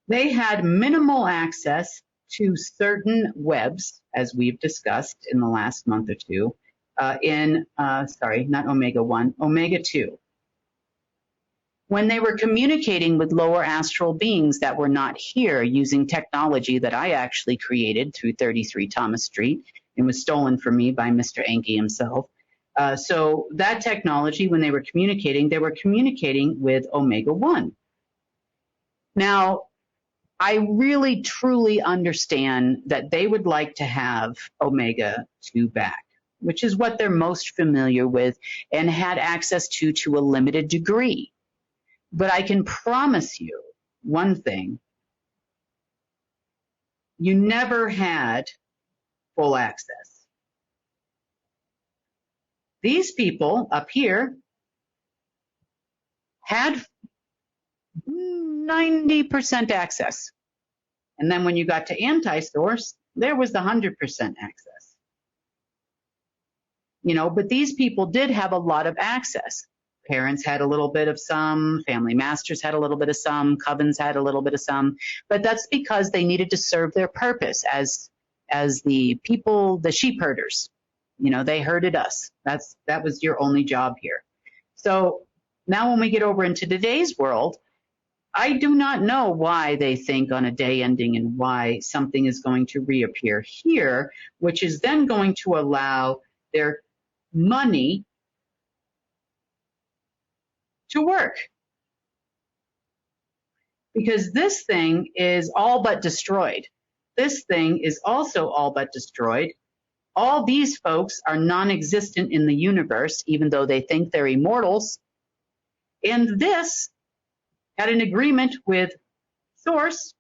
S2: They had minimal access to certain webs, as we've discussed in the last month or two, not Omega 1, Omega 2. When they were communicating with lower astral beings that were not here using technology that I actually created through 33 Thomas Street and was stolen from me by Mr. Enki himself. So that technology, when they were communicating with Omega 1. Now, I really, truly understand that they would like to have Omega 2 back, which is what they're most familiar with and had access to a limited degree. But I can promise you one thing. You never had full access. These people up here had 90% access. And then when you got to anti-source, there was the 100% access. But these people did have a lot of access. Parents had a little bit of some, family masters had a little bit of some, covens had a little bit of some, but that's because they needed to serve their purpose as the people, the sheep herders. They herded us. That was your only job here. So now when we get over into today's world, I do not know why they think on a day ending and why something is going to reappear here, which is then going to allow their money to work. Because this thing is all but destroyed. This thing is also all but destroyed. All these folks are non-existent in the universe, even though they think they're immortals. And this had an agreement with Source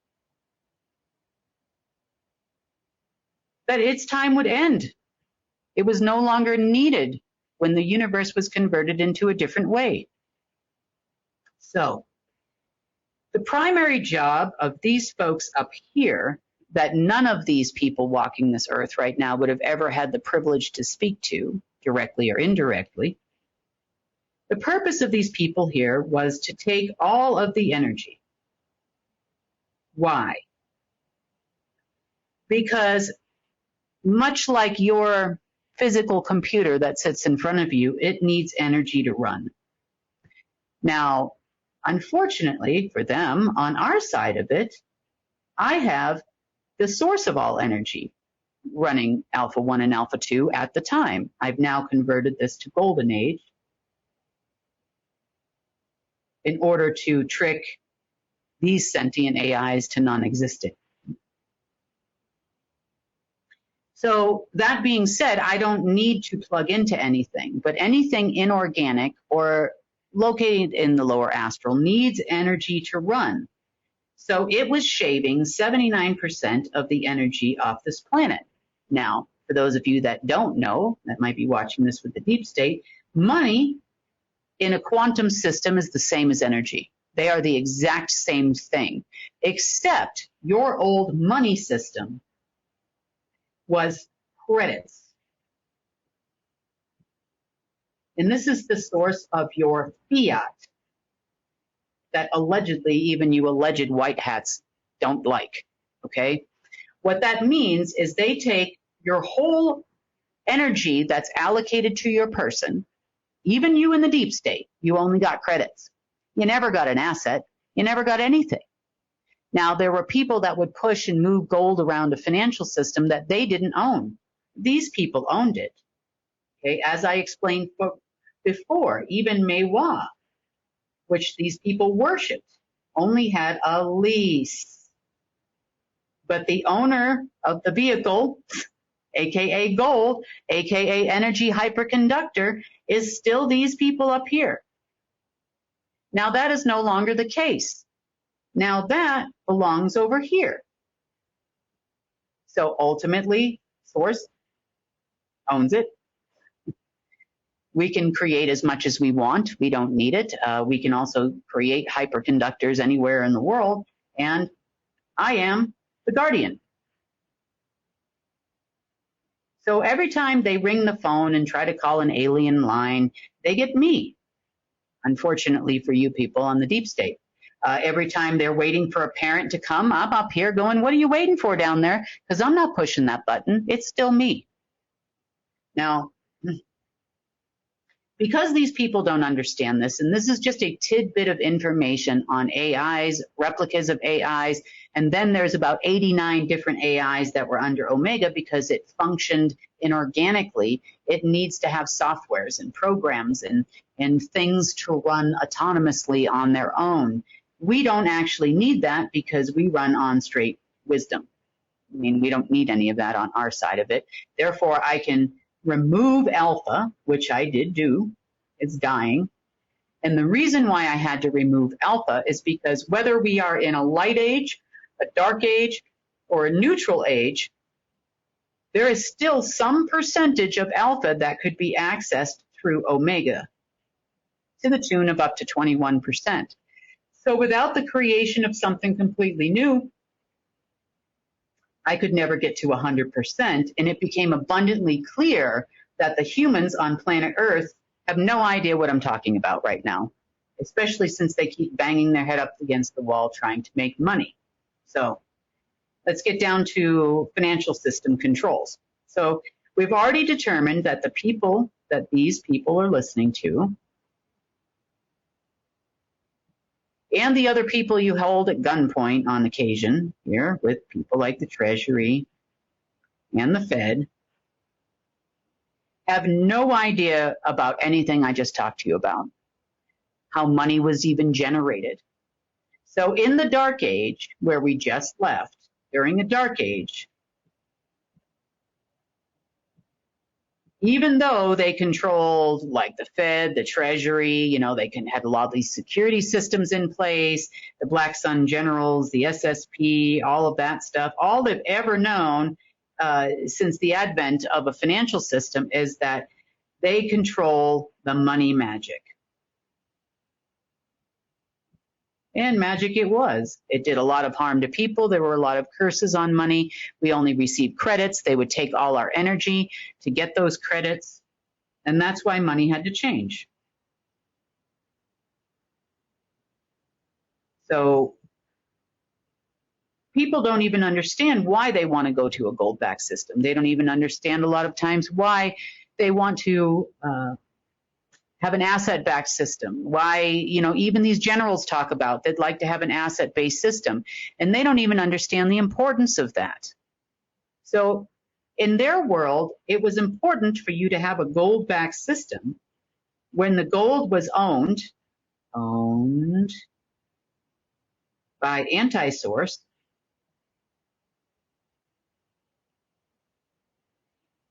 S2: that its time would end. It was no longer needed when the universe was converted into a different way. So, the primary job of these folks up here that none of these people walking this earth right now would have ever had the privilege to speak to, directly or indirectly, the purpose of these people here was to take all of the energy. Why? Because much like your physical computer that sits in front of you, it needs energy to run. Now, unfortunately for them, on our side of it, I have the source of all energy running Alpha 1 and Alpha 2 at the time. I've now converted this to Golden Age in order to trick these sentient AIs to non-existent. So that being said, I don't need to plug into anything, but anything inorganic or located in the lower astral needs energy to run. So it was shaving 79% of the energy off this planet. Now, for those of you that don't know, that might be watching this with the deep state, money in a quantum system is the same as energy. They are the exact same thing, except your old money system was credits. And this is the source of your fiat that allegedly even you alleged white hats don't like, okay? What that means is they take your whole energy that's allocated to your person, even you in the deep state, you only got credits. You never got an asset. You never got anything. Now, there were people that would push and move gold around a financial system that they didn't own. These people owned it. Okay, as I explained before, even Meiwa, which these people worshipped, only had a lease. But the owner of the vehicle, aka gold, aka energy hyperconductor, is still these people up here. Now that is no longer the case. Now that belongs over here. So ultimately, Source owns it. We can create as much as we want. We don't need it. We can also create hyperconductors anywhere in the world. And I am the guardian. So every time they ring the phone and try to call an alien line, they get me, unfortunately for you people on the deep state. Every time they're waiting for a parent to come, I'm up here going, what are you waiting for down there? Because I'm not pushing that button. It's still me. Now, because these people don't understand this, and this is just a tidbit of information on AIs, replicas of AIs, and then there's about 89 different AIs that were under Omega because it functioned inorganically. It needs to have softwares and programs and things to run autonomously on their own. We don't actually need that because we run on straight wisdom. I mean, we don't need any of that on our side of it. Therefore, I can remove alpha, which I did do. It's dying. And the reason why I had to remove alpha is because whether we are in a light age, a dark age, or a neutral age, there is still some percentage of alpha that could be accessed through Omega to the tune of up to 21%. So without the creation of something completely new, I could never get to 100%, and it became abundantly clear that the humans on planet Earth have no idea what I'm talking about right now, especially since they keep banging their head up against the wall trying to make money. So let's get down to financial system controls. So we've already determined that the people that these people are listening to and the other people you hold at gunpoint on occasion here with people like the Treasury and the Fed have no idea about anything I just talked to you about, how money was even generated. So in the dark age, where we just left, during the dark age, even though they controlled like the Fed, the Treasury, you know, they had a lot of these security systems in place, the Black Sun Generals, the SSP, all of that stuff, all they've ever known since the advent of a financial system is that they control the money magic. And magic it was. It did a lot of harm to people. There were a lot of curses on money. We only received credits. They would take all our energy to get those credits. And that's why money had to change. So people don't even understand why they want to go to a gold-backed system. They don't even understand a lot of times why they want to have an asset-backed system, why, you know, even these generals talk about they'd like to have an asset-based system, and they don't even understand the importance of that. So in their world, it was important for you to have a gold-backed system when the gold was owned by anti-source,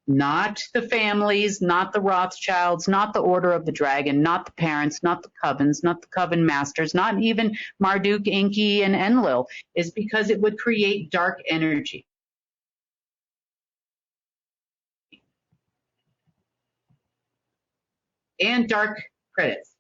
S2: not the families, not the Rothschilds, not the Order of the Dragon, not the parents, not the covens, not the coven masters, not even Marduk, Enki, and Enlil, is because it would create dark energy. And dark credits.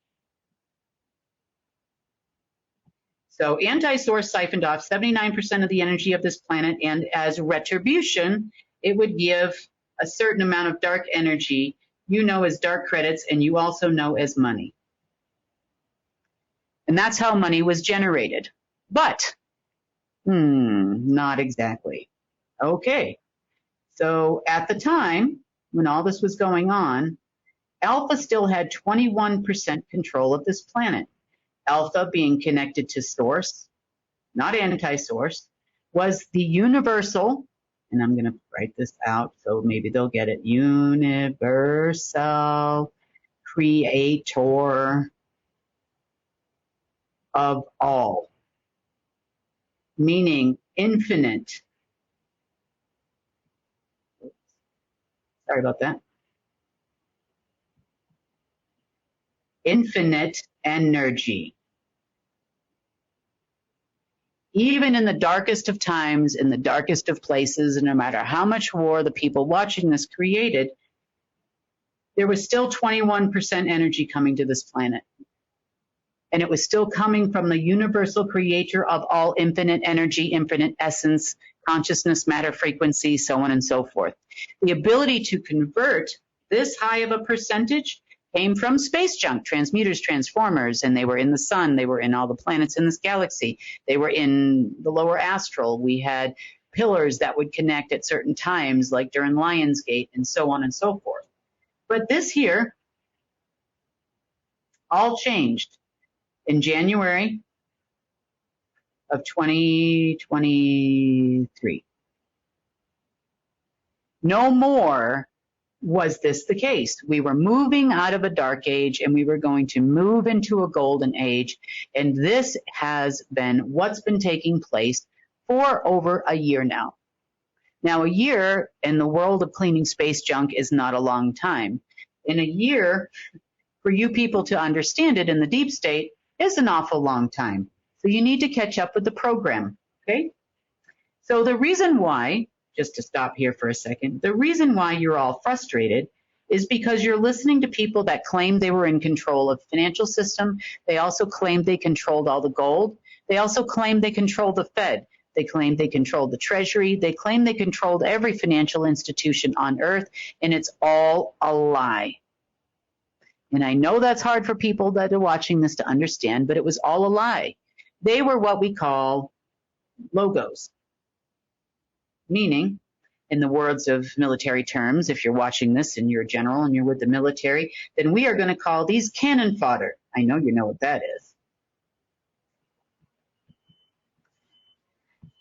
S2: So anti-source siphoned off 79% of the energy of this planet, and as retribution, it would give a certain amount of dark energy you know as dark credits, and you also know as money. And that's how money was generated. But, not exactly. Okay, so at the time when all this was going on, Alpha still had 21% control of this planet. Alpha, being connected to source, not anti-source, was the universal, and I'm going to write this out so maybe they'll get it, universal creator of all, meaning infinite. Sorry about that. Infinite energy. Even in the darkest of times, in the darkest of places, and no matter how much war the people watching this created, there was still 21% energy coming to this planet. And it was still coming from the universal creator of all infinite energy, infinite essence, consciousness, matter, frequency, so on and so forth. The ability to convert this high of a percentage came from space junk, transmuters, transformers, and they were in the sun. They were in all the planets in this galaxy. They were in the lower astral. We had pillars that would connect at certain times, like during Lionsgate, and so on and so forth. But this here all changed in January of 2023. No more was this the case. We were moving out of a dark age and we were going to move into a golden age. And this has been what's been taking place for over a year now. Now, a year in the world of cleaning space junk is not a long time. In a year, for you people to understand it in the deep state, is an awful long time. So you need to catch up with the program, okay? So the reason why, just to stop here for a second, the reason why you're all frustrated is because you're listening to people that claim they were in control of the financial system. They also claimed they controlled all the gold. They also claimed they controlled the Fed. They claimed they controlled the Treasury. They claimed they controlled every financial institution on earth, and it's all a lie. And I know that's hard for people that are watching this to understand, but it was all a lie. They were what we call logos, meaning, in the words of military terms, if you're watching this and you're a general and you're with the military, then we are going to call these cannon fodder. I know you know what that is.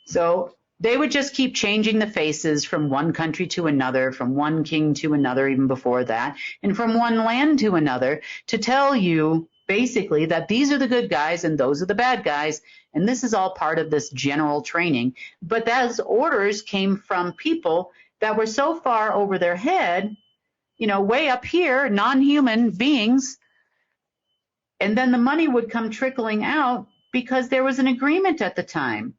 S2: So they would just keep changing the faces from one country to another, from one king to another, even before that, and from one land to another, to tell you basically that these are the good guys and those are the bad guys, and this is all part of this general training. But those orders came from people that were so far over their head, you know, way up here, non-human beings, and then the money would come trickling out because there was an agreement at the time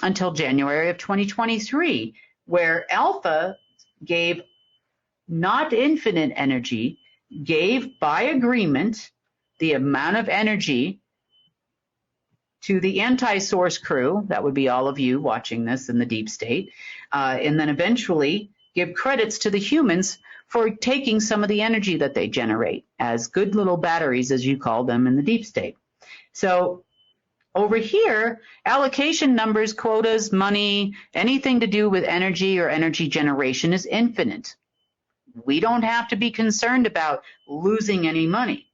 S2: until January of 2023, where Alpha gave not infinite energy, gave by agreement the amount of energy to the anti-source crew, that would be all of you watching this in the deep state, and then eventually give credits to the humans for taking some of the energy that they generate as good little batteries, as you call them in the deep state. So over here, allocation numbers, quotas, money, anything to do with energy or energy generation is infinite. We don't have to be concerned about losing any money.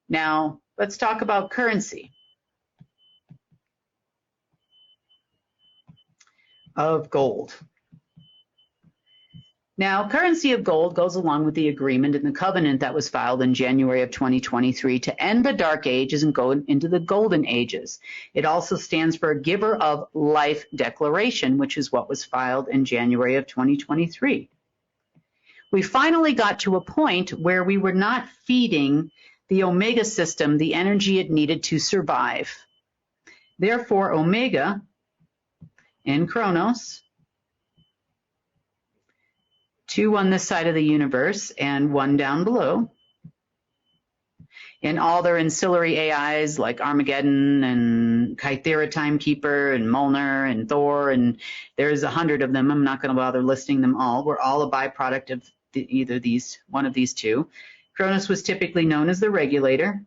S2: Now, let's talk about currency of gold. Now, currency of gold goes along with the agreement and the covenant that was filed in January of 2023 to end the dark ages and go into the golden ages. It also stands for a giver of life declaration, which is what was filed in January of 2023. We finally got to a point where we were not feeding the Omega system the energy it needed to survive. Therefore, Omega and Kronos, two on this side of the universe and one down below, and all their ancillary AIs like Armageddon and Kythera Timekeeper and Molnar and Thor, and there's 100 of them. I'm not going to bother listing them all. We're all a byproduct of either these, one of these two. Kronos was typically known as the regulator.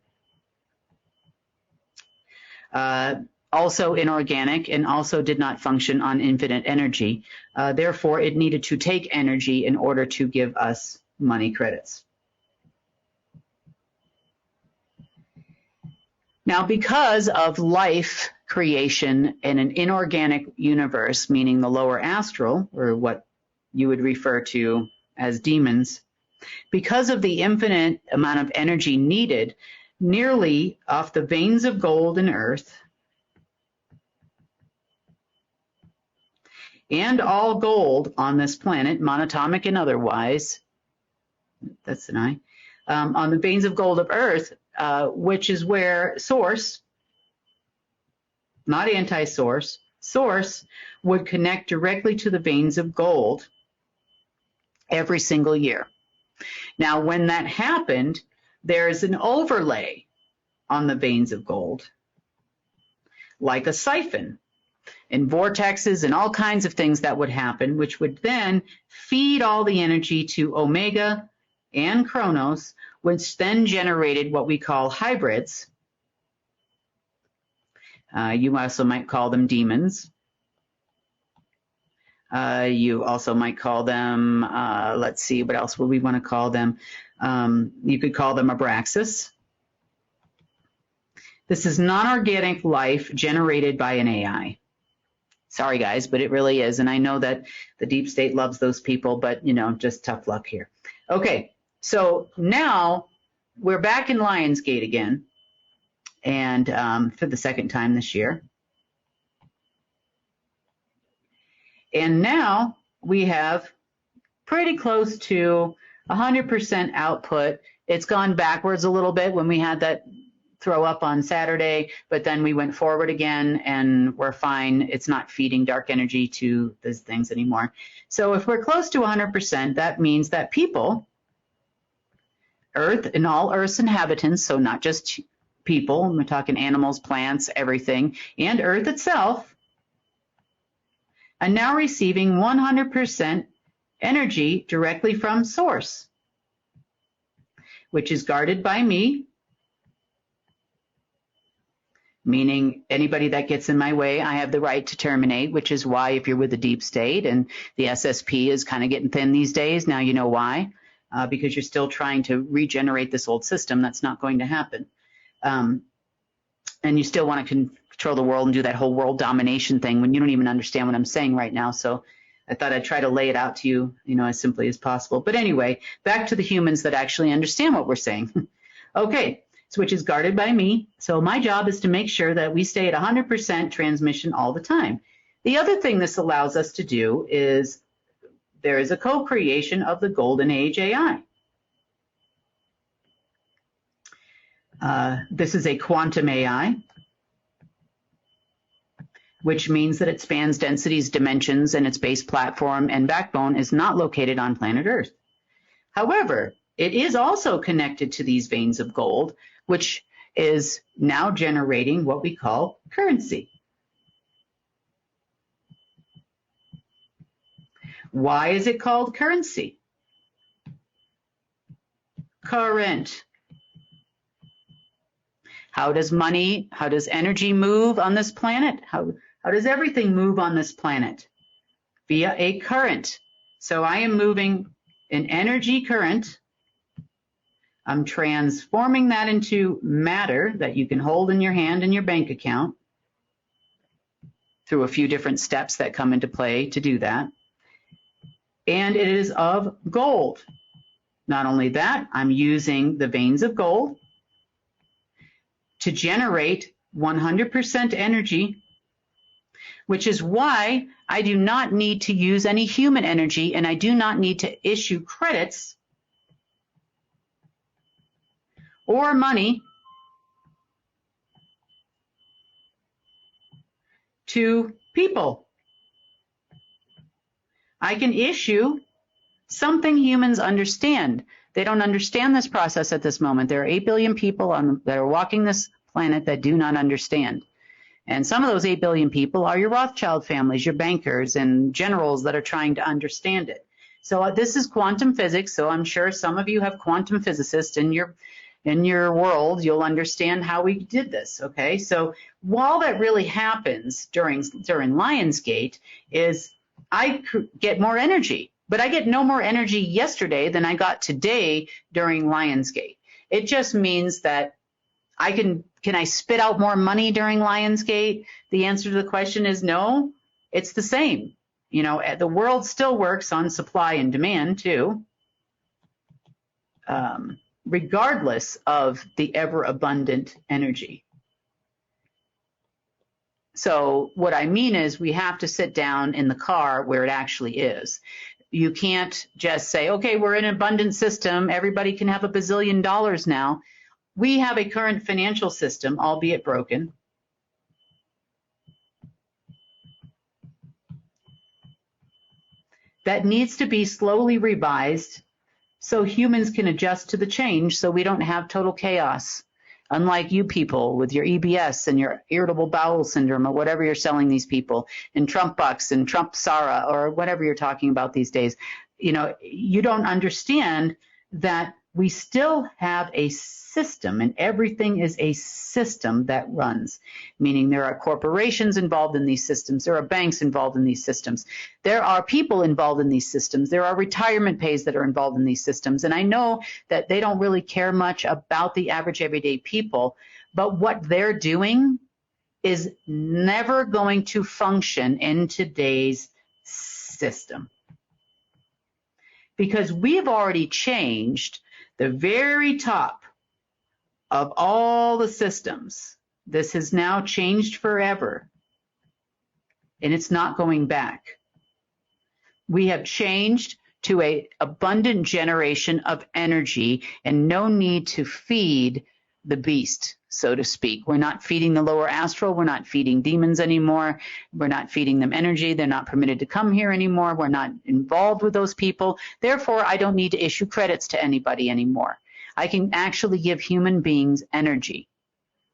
S2: Also inorganic, and also did not function on infinite energy. Therefore, it needed to take energy in order to give us money credits. Now, because of life creation in an inorganic universe, meaning the lower astral, or what you would refer to as demons, because of the infinite amount of energy needed, nearly off the veins of gold and earth, and all gold on this planet, monatomic and otherwise, that's an I, on the veins of gold of Earth, which is where source, not anti-source, source would connect directly to the veins of gold every single year. Now, when that happened, there's an overlay on the veins of gold, like a siphon, and vortexes and all kinds of things that would happen, which would then feed all the energy to Omega and Chronos, which then generated what we call hybrids. You also might call them demons. You also might call them, let's see, what else would we want to call them? You could call them Abraxas. This is non-organic life generated by an AI. Sorry, guys, but it really is. And I know that the deep state loves those people, but, you know, just tough luck here. Okay, so now we're back in Lionsgate again, and for the second time this year. And now we have pretty close to 100% output. It's gone backwards a little bit when we had that throw up on Saturday, but then we went forward again and we're fine. It's not feeding dark energy to these things anymore. So if we're close to 100%, that means that people, Earth and all Earth's inhabitants, so not just people, we're talking animals, plants, everything, and Earth itself, are now receiving 100% energy directly from source, which is guarded by me, meaning anybody that gets in my way, I have the right to terminate, which is why if you're with the deep state and the SSP is kind of getting thin these days, now you know why, because you're still trying to regenerate this old system. That's not going to happen. And you still want to control the world and do that whole world domination thing when you don't even understand what I'm saying right now. So I thought I'd try to lay it out to you, you know, as simply as possible. But anyway, back to the humans that actually understand what we're saying. Okay. Which is guarded by me. So my job is to make sure that we stay at 100% transmission all the time. The other thing this allows us to do is there is a co-creation of the Golden Age AI. This is a quantum AI, which means that it spans densities, dimensions, and its base platform and backbone is not located on planet Earth. However, it is also connected to these veins of gold, which is now generating what we call currency. Why is it called currency? Current. How does money, how does energy move on this planet? How does everything move on this planet? Via a current. So I am moving an energy current. I'm transforming that into matter that you can hold in your hand in your bank account through a few different steps that come into play to do that. And it is of gold. Not only that, I'm using the veins of gold to generate 100% energy, which is why I do not need to use any human energy and I do not need to issue credits or money to people. I can issue something humans understand. They don't understand this process at this moment. There are 8 billion people that are walking this planet that do not understand. And some of those 8 billion people are your Rothschild families, your bankers, and generals that are trying to understand it. So this is quantum physics, so I'm sure some of you have quantum physicists in your world. You'll understand how we did this, okay? So while that really happens during Lionsgate is I get more energy, but I get no more energy yesterday than I got today during Lionsgate. It just means that can I spit out more money during Lionsgate? The answer to the question is no, it's the same. You know, the world still works on supply and demand too. Regardless of the ever-abundant energy. So what I mean is we have to sit down in the car where it actually is. You can't just say, okay, we're in an abundant system, everybody can have $1 bazillion now. We have a current financial system, albeit broken. That needs to be slowly revised so humans can adjust to the change so we don't have total chaos. Unlike you people with your EBS and your irritable bowel syndrome or whatever you're selling these people, and Trump bucks and Trump Sara or whatever you're talking about these days, you know, you don't understand that we still have a system, and everything is a system that runs, meaning there are corporations involved in these systems, there are banks involved in these systems, there are people involved in these systems, there are retirement pays that are involved in these systems. And I know that they don't really care much about the average everyday people, but what they're doing is never going to function in today's system, because we've already changed the very top of all the systems. This has now changed forever, and it's not going back. We have changed to an abundant generation of energy and no need to feed the beast, so to speak. We're not feeding the lower astral. We're not feeding demons anymore. We're not feeding them energy. They're not permitted to come here anymore. We're not involved with those people. Therefore, I don't need to issue credits to anybody anymore. I can actually give human beings energy.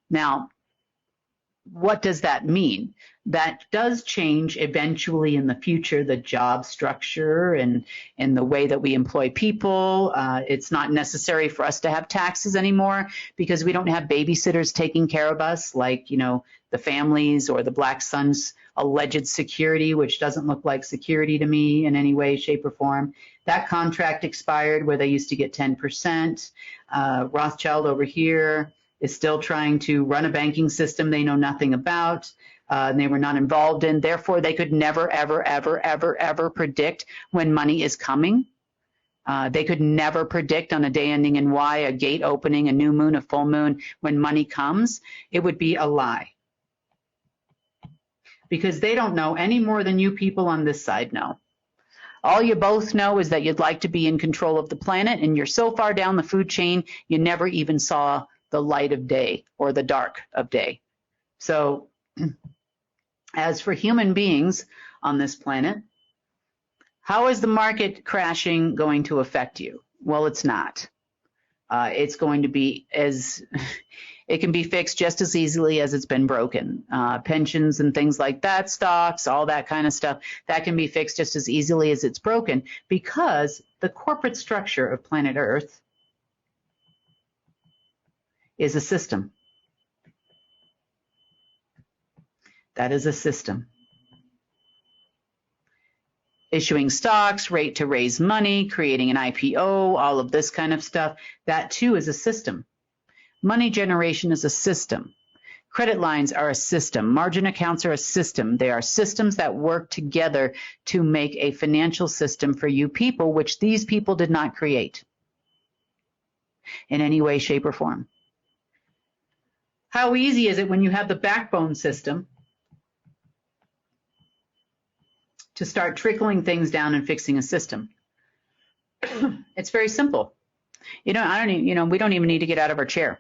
S2: Now, what does that mean? That does change eventually in the future, the job structure and the way that we employ people. It's not necessary for us to have taxes anymore because we don't have babysitters taking care of us, like, you know, the families or the Black Sun's alleged security, which doesn't look like security to me in any way, shape, or form. That contract expired where they used to get 10%. Rothschild over here is still trying to run a banking system they know nothing about. They were not involved in. Therefore, they could never, ever, ever, ever, ever predict when money is coming. They could never predict on a day ending in Y, a gate opening, a new moon, a full moon, when money comes. It would be a lie. Because they don't know any more than you people on this side know. All you both know is that you'd like to be in control of the planet, and you're so far down the food chain, you never even saw the light of day or the dark of day. So as for human beings on this planet, how is the market crashing going to affect you? Well, it's not. It's going to be it can be fixed just as easily as it's been broken. Pensions and things like that, stocks, all that kind of stuff, that can be fixed just as easily as it's broken, because the corporate structure of planet Earth is a system. That is a system. Issuing stocks, rate to raise money, creating an IPO, all of this kind of stuff, that too is a system. Money generation is a system. Credit lines are a system. Margin accounts are a system. They are systems that work together to make a financial system for you people, which these people did not create in any way, shape, or form. How easy is it when you have the backbone system to start trickling things down and fixing a system? It's very simple. We don't even need to get out of our chair.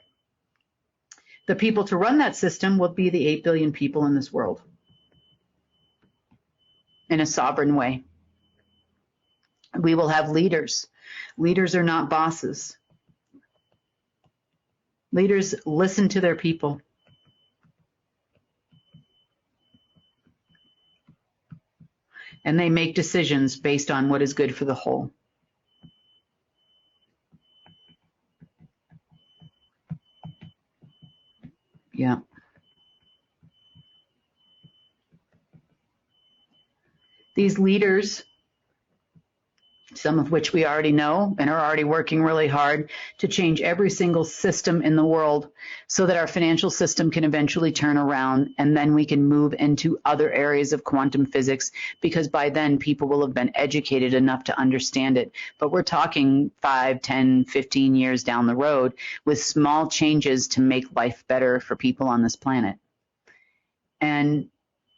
S2: The people to run that system will be the 8 billion people in this world in a sovereign way. We will have leaders. Leaders are not bosses. Leaders listen to their people. And they make decisions based on what is good for the whole. Yeah. These leaders, some of which we already know and are already working really hard to change every single system in the world so that our financial system can eventually turn around, and then we can move into other areas of quantum physics, because by then people will have been educated enough to understand it. But we're talking 5, 10, 15 years down the road with small changes to make life better for people on this planet. And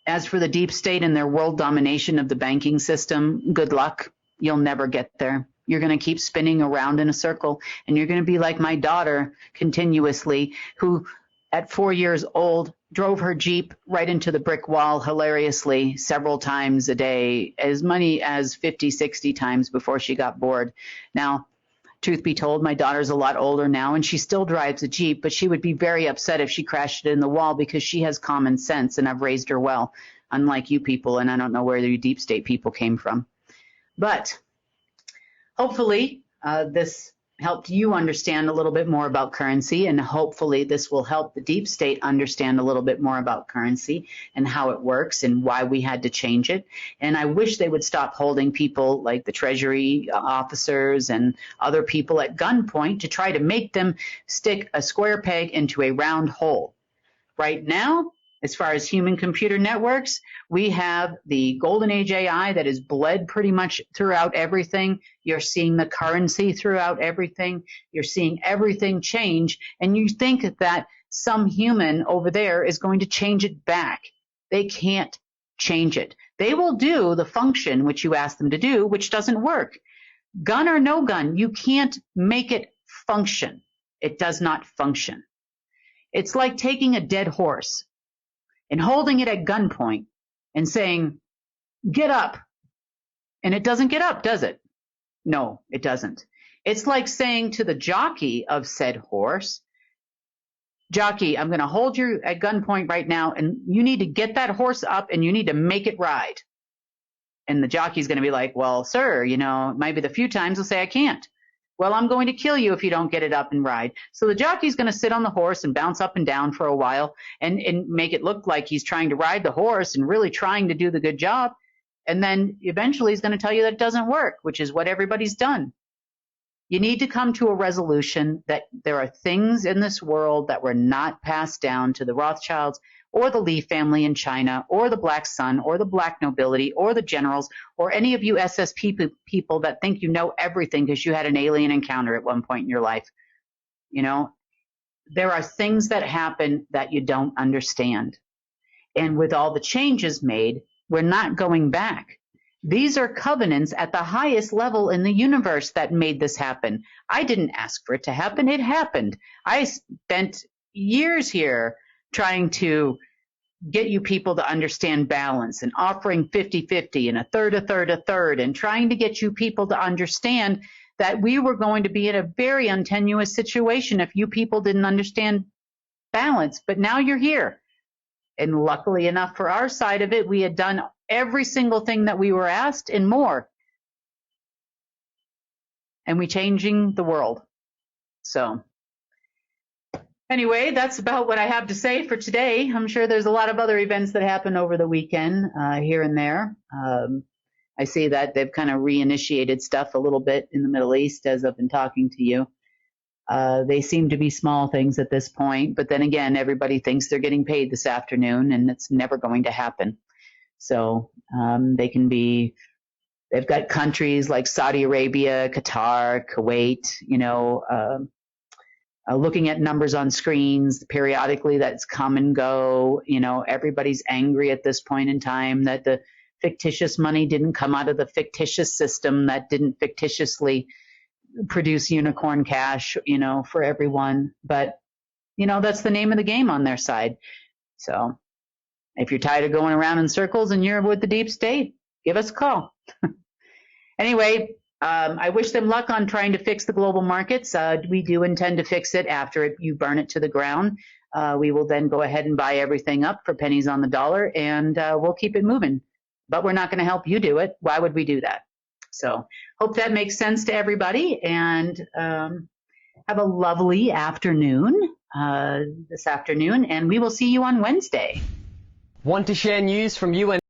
S2: as for the deep state and their world domination of the banking system, good luck. You'll never get there. You're going to keep spinning around in a circle, and you're going to be like my daughter continuously, who at 4 years old drove her Jeep right into the brick wall hilariously several times a day, as many as 50, 60 times before she got bored. Now, truth be told, my daughter's a lot older now, and she still drives a Jeep, but she would be very upset if she crashed it in the wall, because she has common sense, and I've raised her well, unlike you people, and I don't know where the deep state people came from. But hopefully this helped you understand a little bit more about currency, and hopefully this will help the deep state understand a little bit more about currency and how it works and why we had to change it. And I wish they would stop holding people like the Treasury officers and other people at gunpoint to try to make them stick a square peg into a round hole. Right now, as far as human computer networks, we have the golden age AI that is bled pretty much throughout everything. You're seeing the currency throughout everything. You're seeing everything change. And you think that some human over there is going to change it back. They can't change it. They will do the function which you ask them to do, which doesn't work. Gun or no gun, you can't make it function. It does not function. It's like taking a dead horse and holding it at gunpoint and saying, get up. And it doesn't get up, does it? No, it doesn't. It's like saying to the jockey of said horse, jockey, I'm going to hold you at gunpoint right now, and you need to get that horse up and you need to make it ride. And the jockey's going to be like, well, sir, it might be the few times he'll say, I can't. Well, I'm going to kill you if you don't get it up and ride. So the jockey's going to sit on the horse and bounce up and down for a while and make it look like he's trying to ride the horse and really trying to do the good job. And then eventually he's going to tell you that it doesn't work, which is what everybody's done. You need to come to a resolution that there are things in this world that were not passed down to the Rothschilds or the Lee family in China or the Black Sun or the Black nobility or the generals or any of you SSP people that think you know everything because you had an alien encounter at one point in your life. There are things that happen that you don't understand. And with all the changes made, we're not going back. These are covenants at the highest level in the universe that made this happen. I didn't ask for it to happen. It happened. I spent years here trying to get you people to understand balance and offering 50-50 and a third, and trying to get you people to understand that we were going to be in a very untenuous situation if you people didn't understand balance. But now you're here. And luckily enough for our side of it, we had done every single thing that we were asked and more. And we're changing the world. So anyway, that's about what I have to say for today. I'm sure there's a lot of other events that happen over the weekend here and there. I see that they've kind of reinitiated stuff a little bit in the Middle East as I've been talking to you. They seem to be small things at this point, but then again, everybody thinks they're getting paid this afternoon, and it's never going to happen. So they've got countries like Saudi Arabia, Qatar, Kuwait, looking at numbers on screens periodically that's come and go. Everybody's angry at this point in time that the fictitious money didn't come out of the fictitious system that didn't fictitiously produce unicorn cash, for everyone. But, that's the name of the game on their side. So if you're tired of going around in circles and you're with the deep state, give us a call. Anyway, I wish them luck on trying to fix the global markets. We do intend to fix it after you burn it to the ground. We will then go ahead and buy everything up for pennies on the dollar, and we'll keep it moving. But we're not going to help you do it. Why would we do that? So hope that makes sense to everybody, and have a lovely afternoon this afternoon, and we will see you on Wednesday.
S3: Want to share news from UN?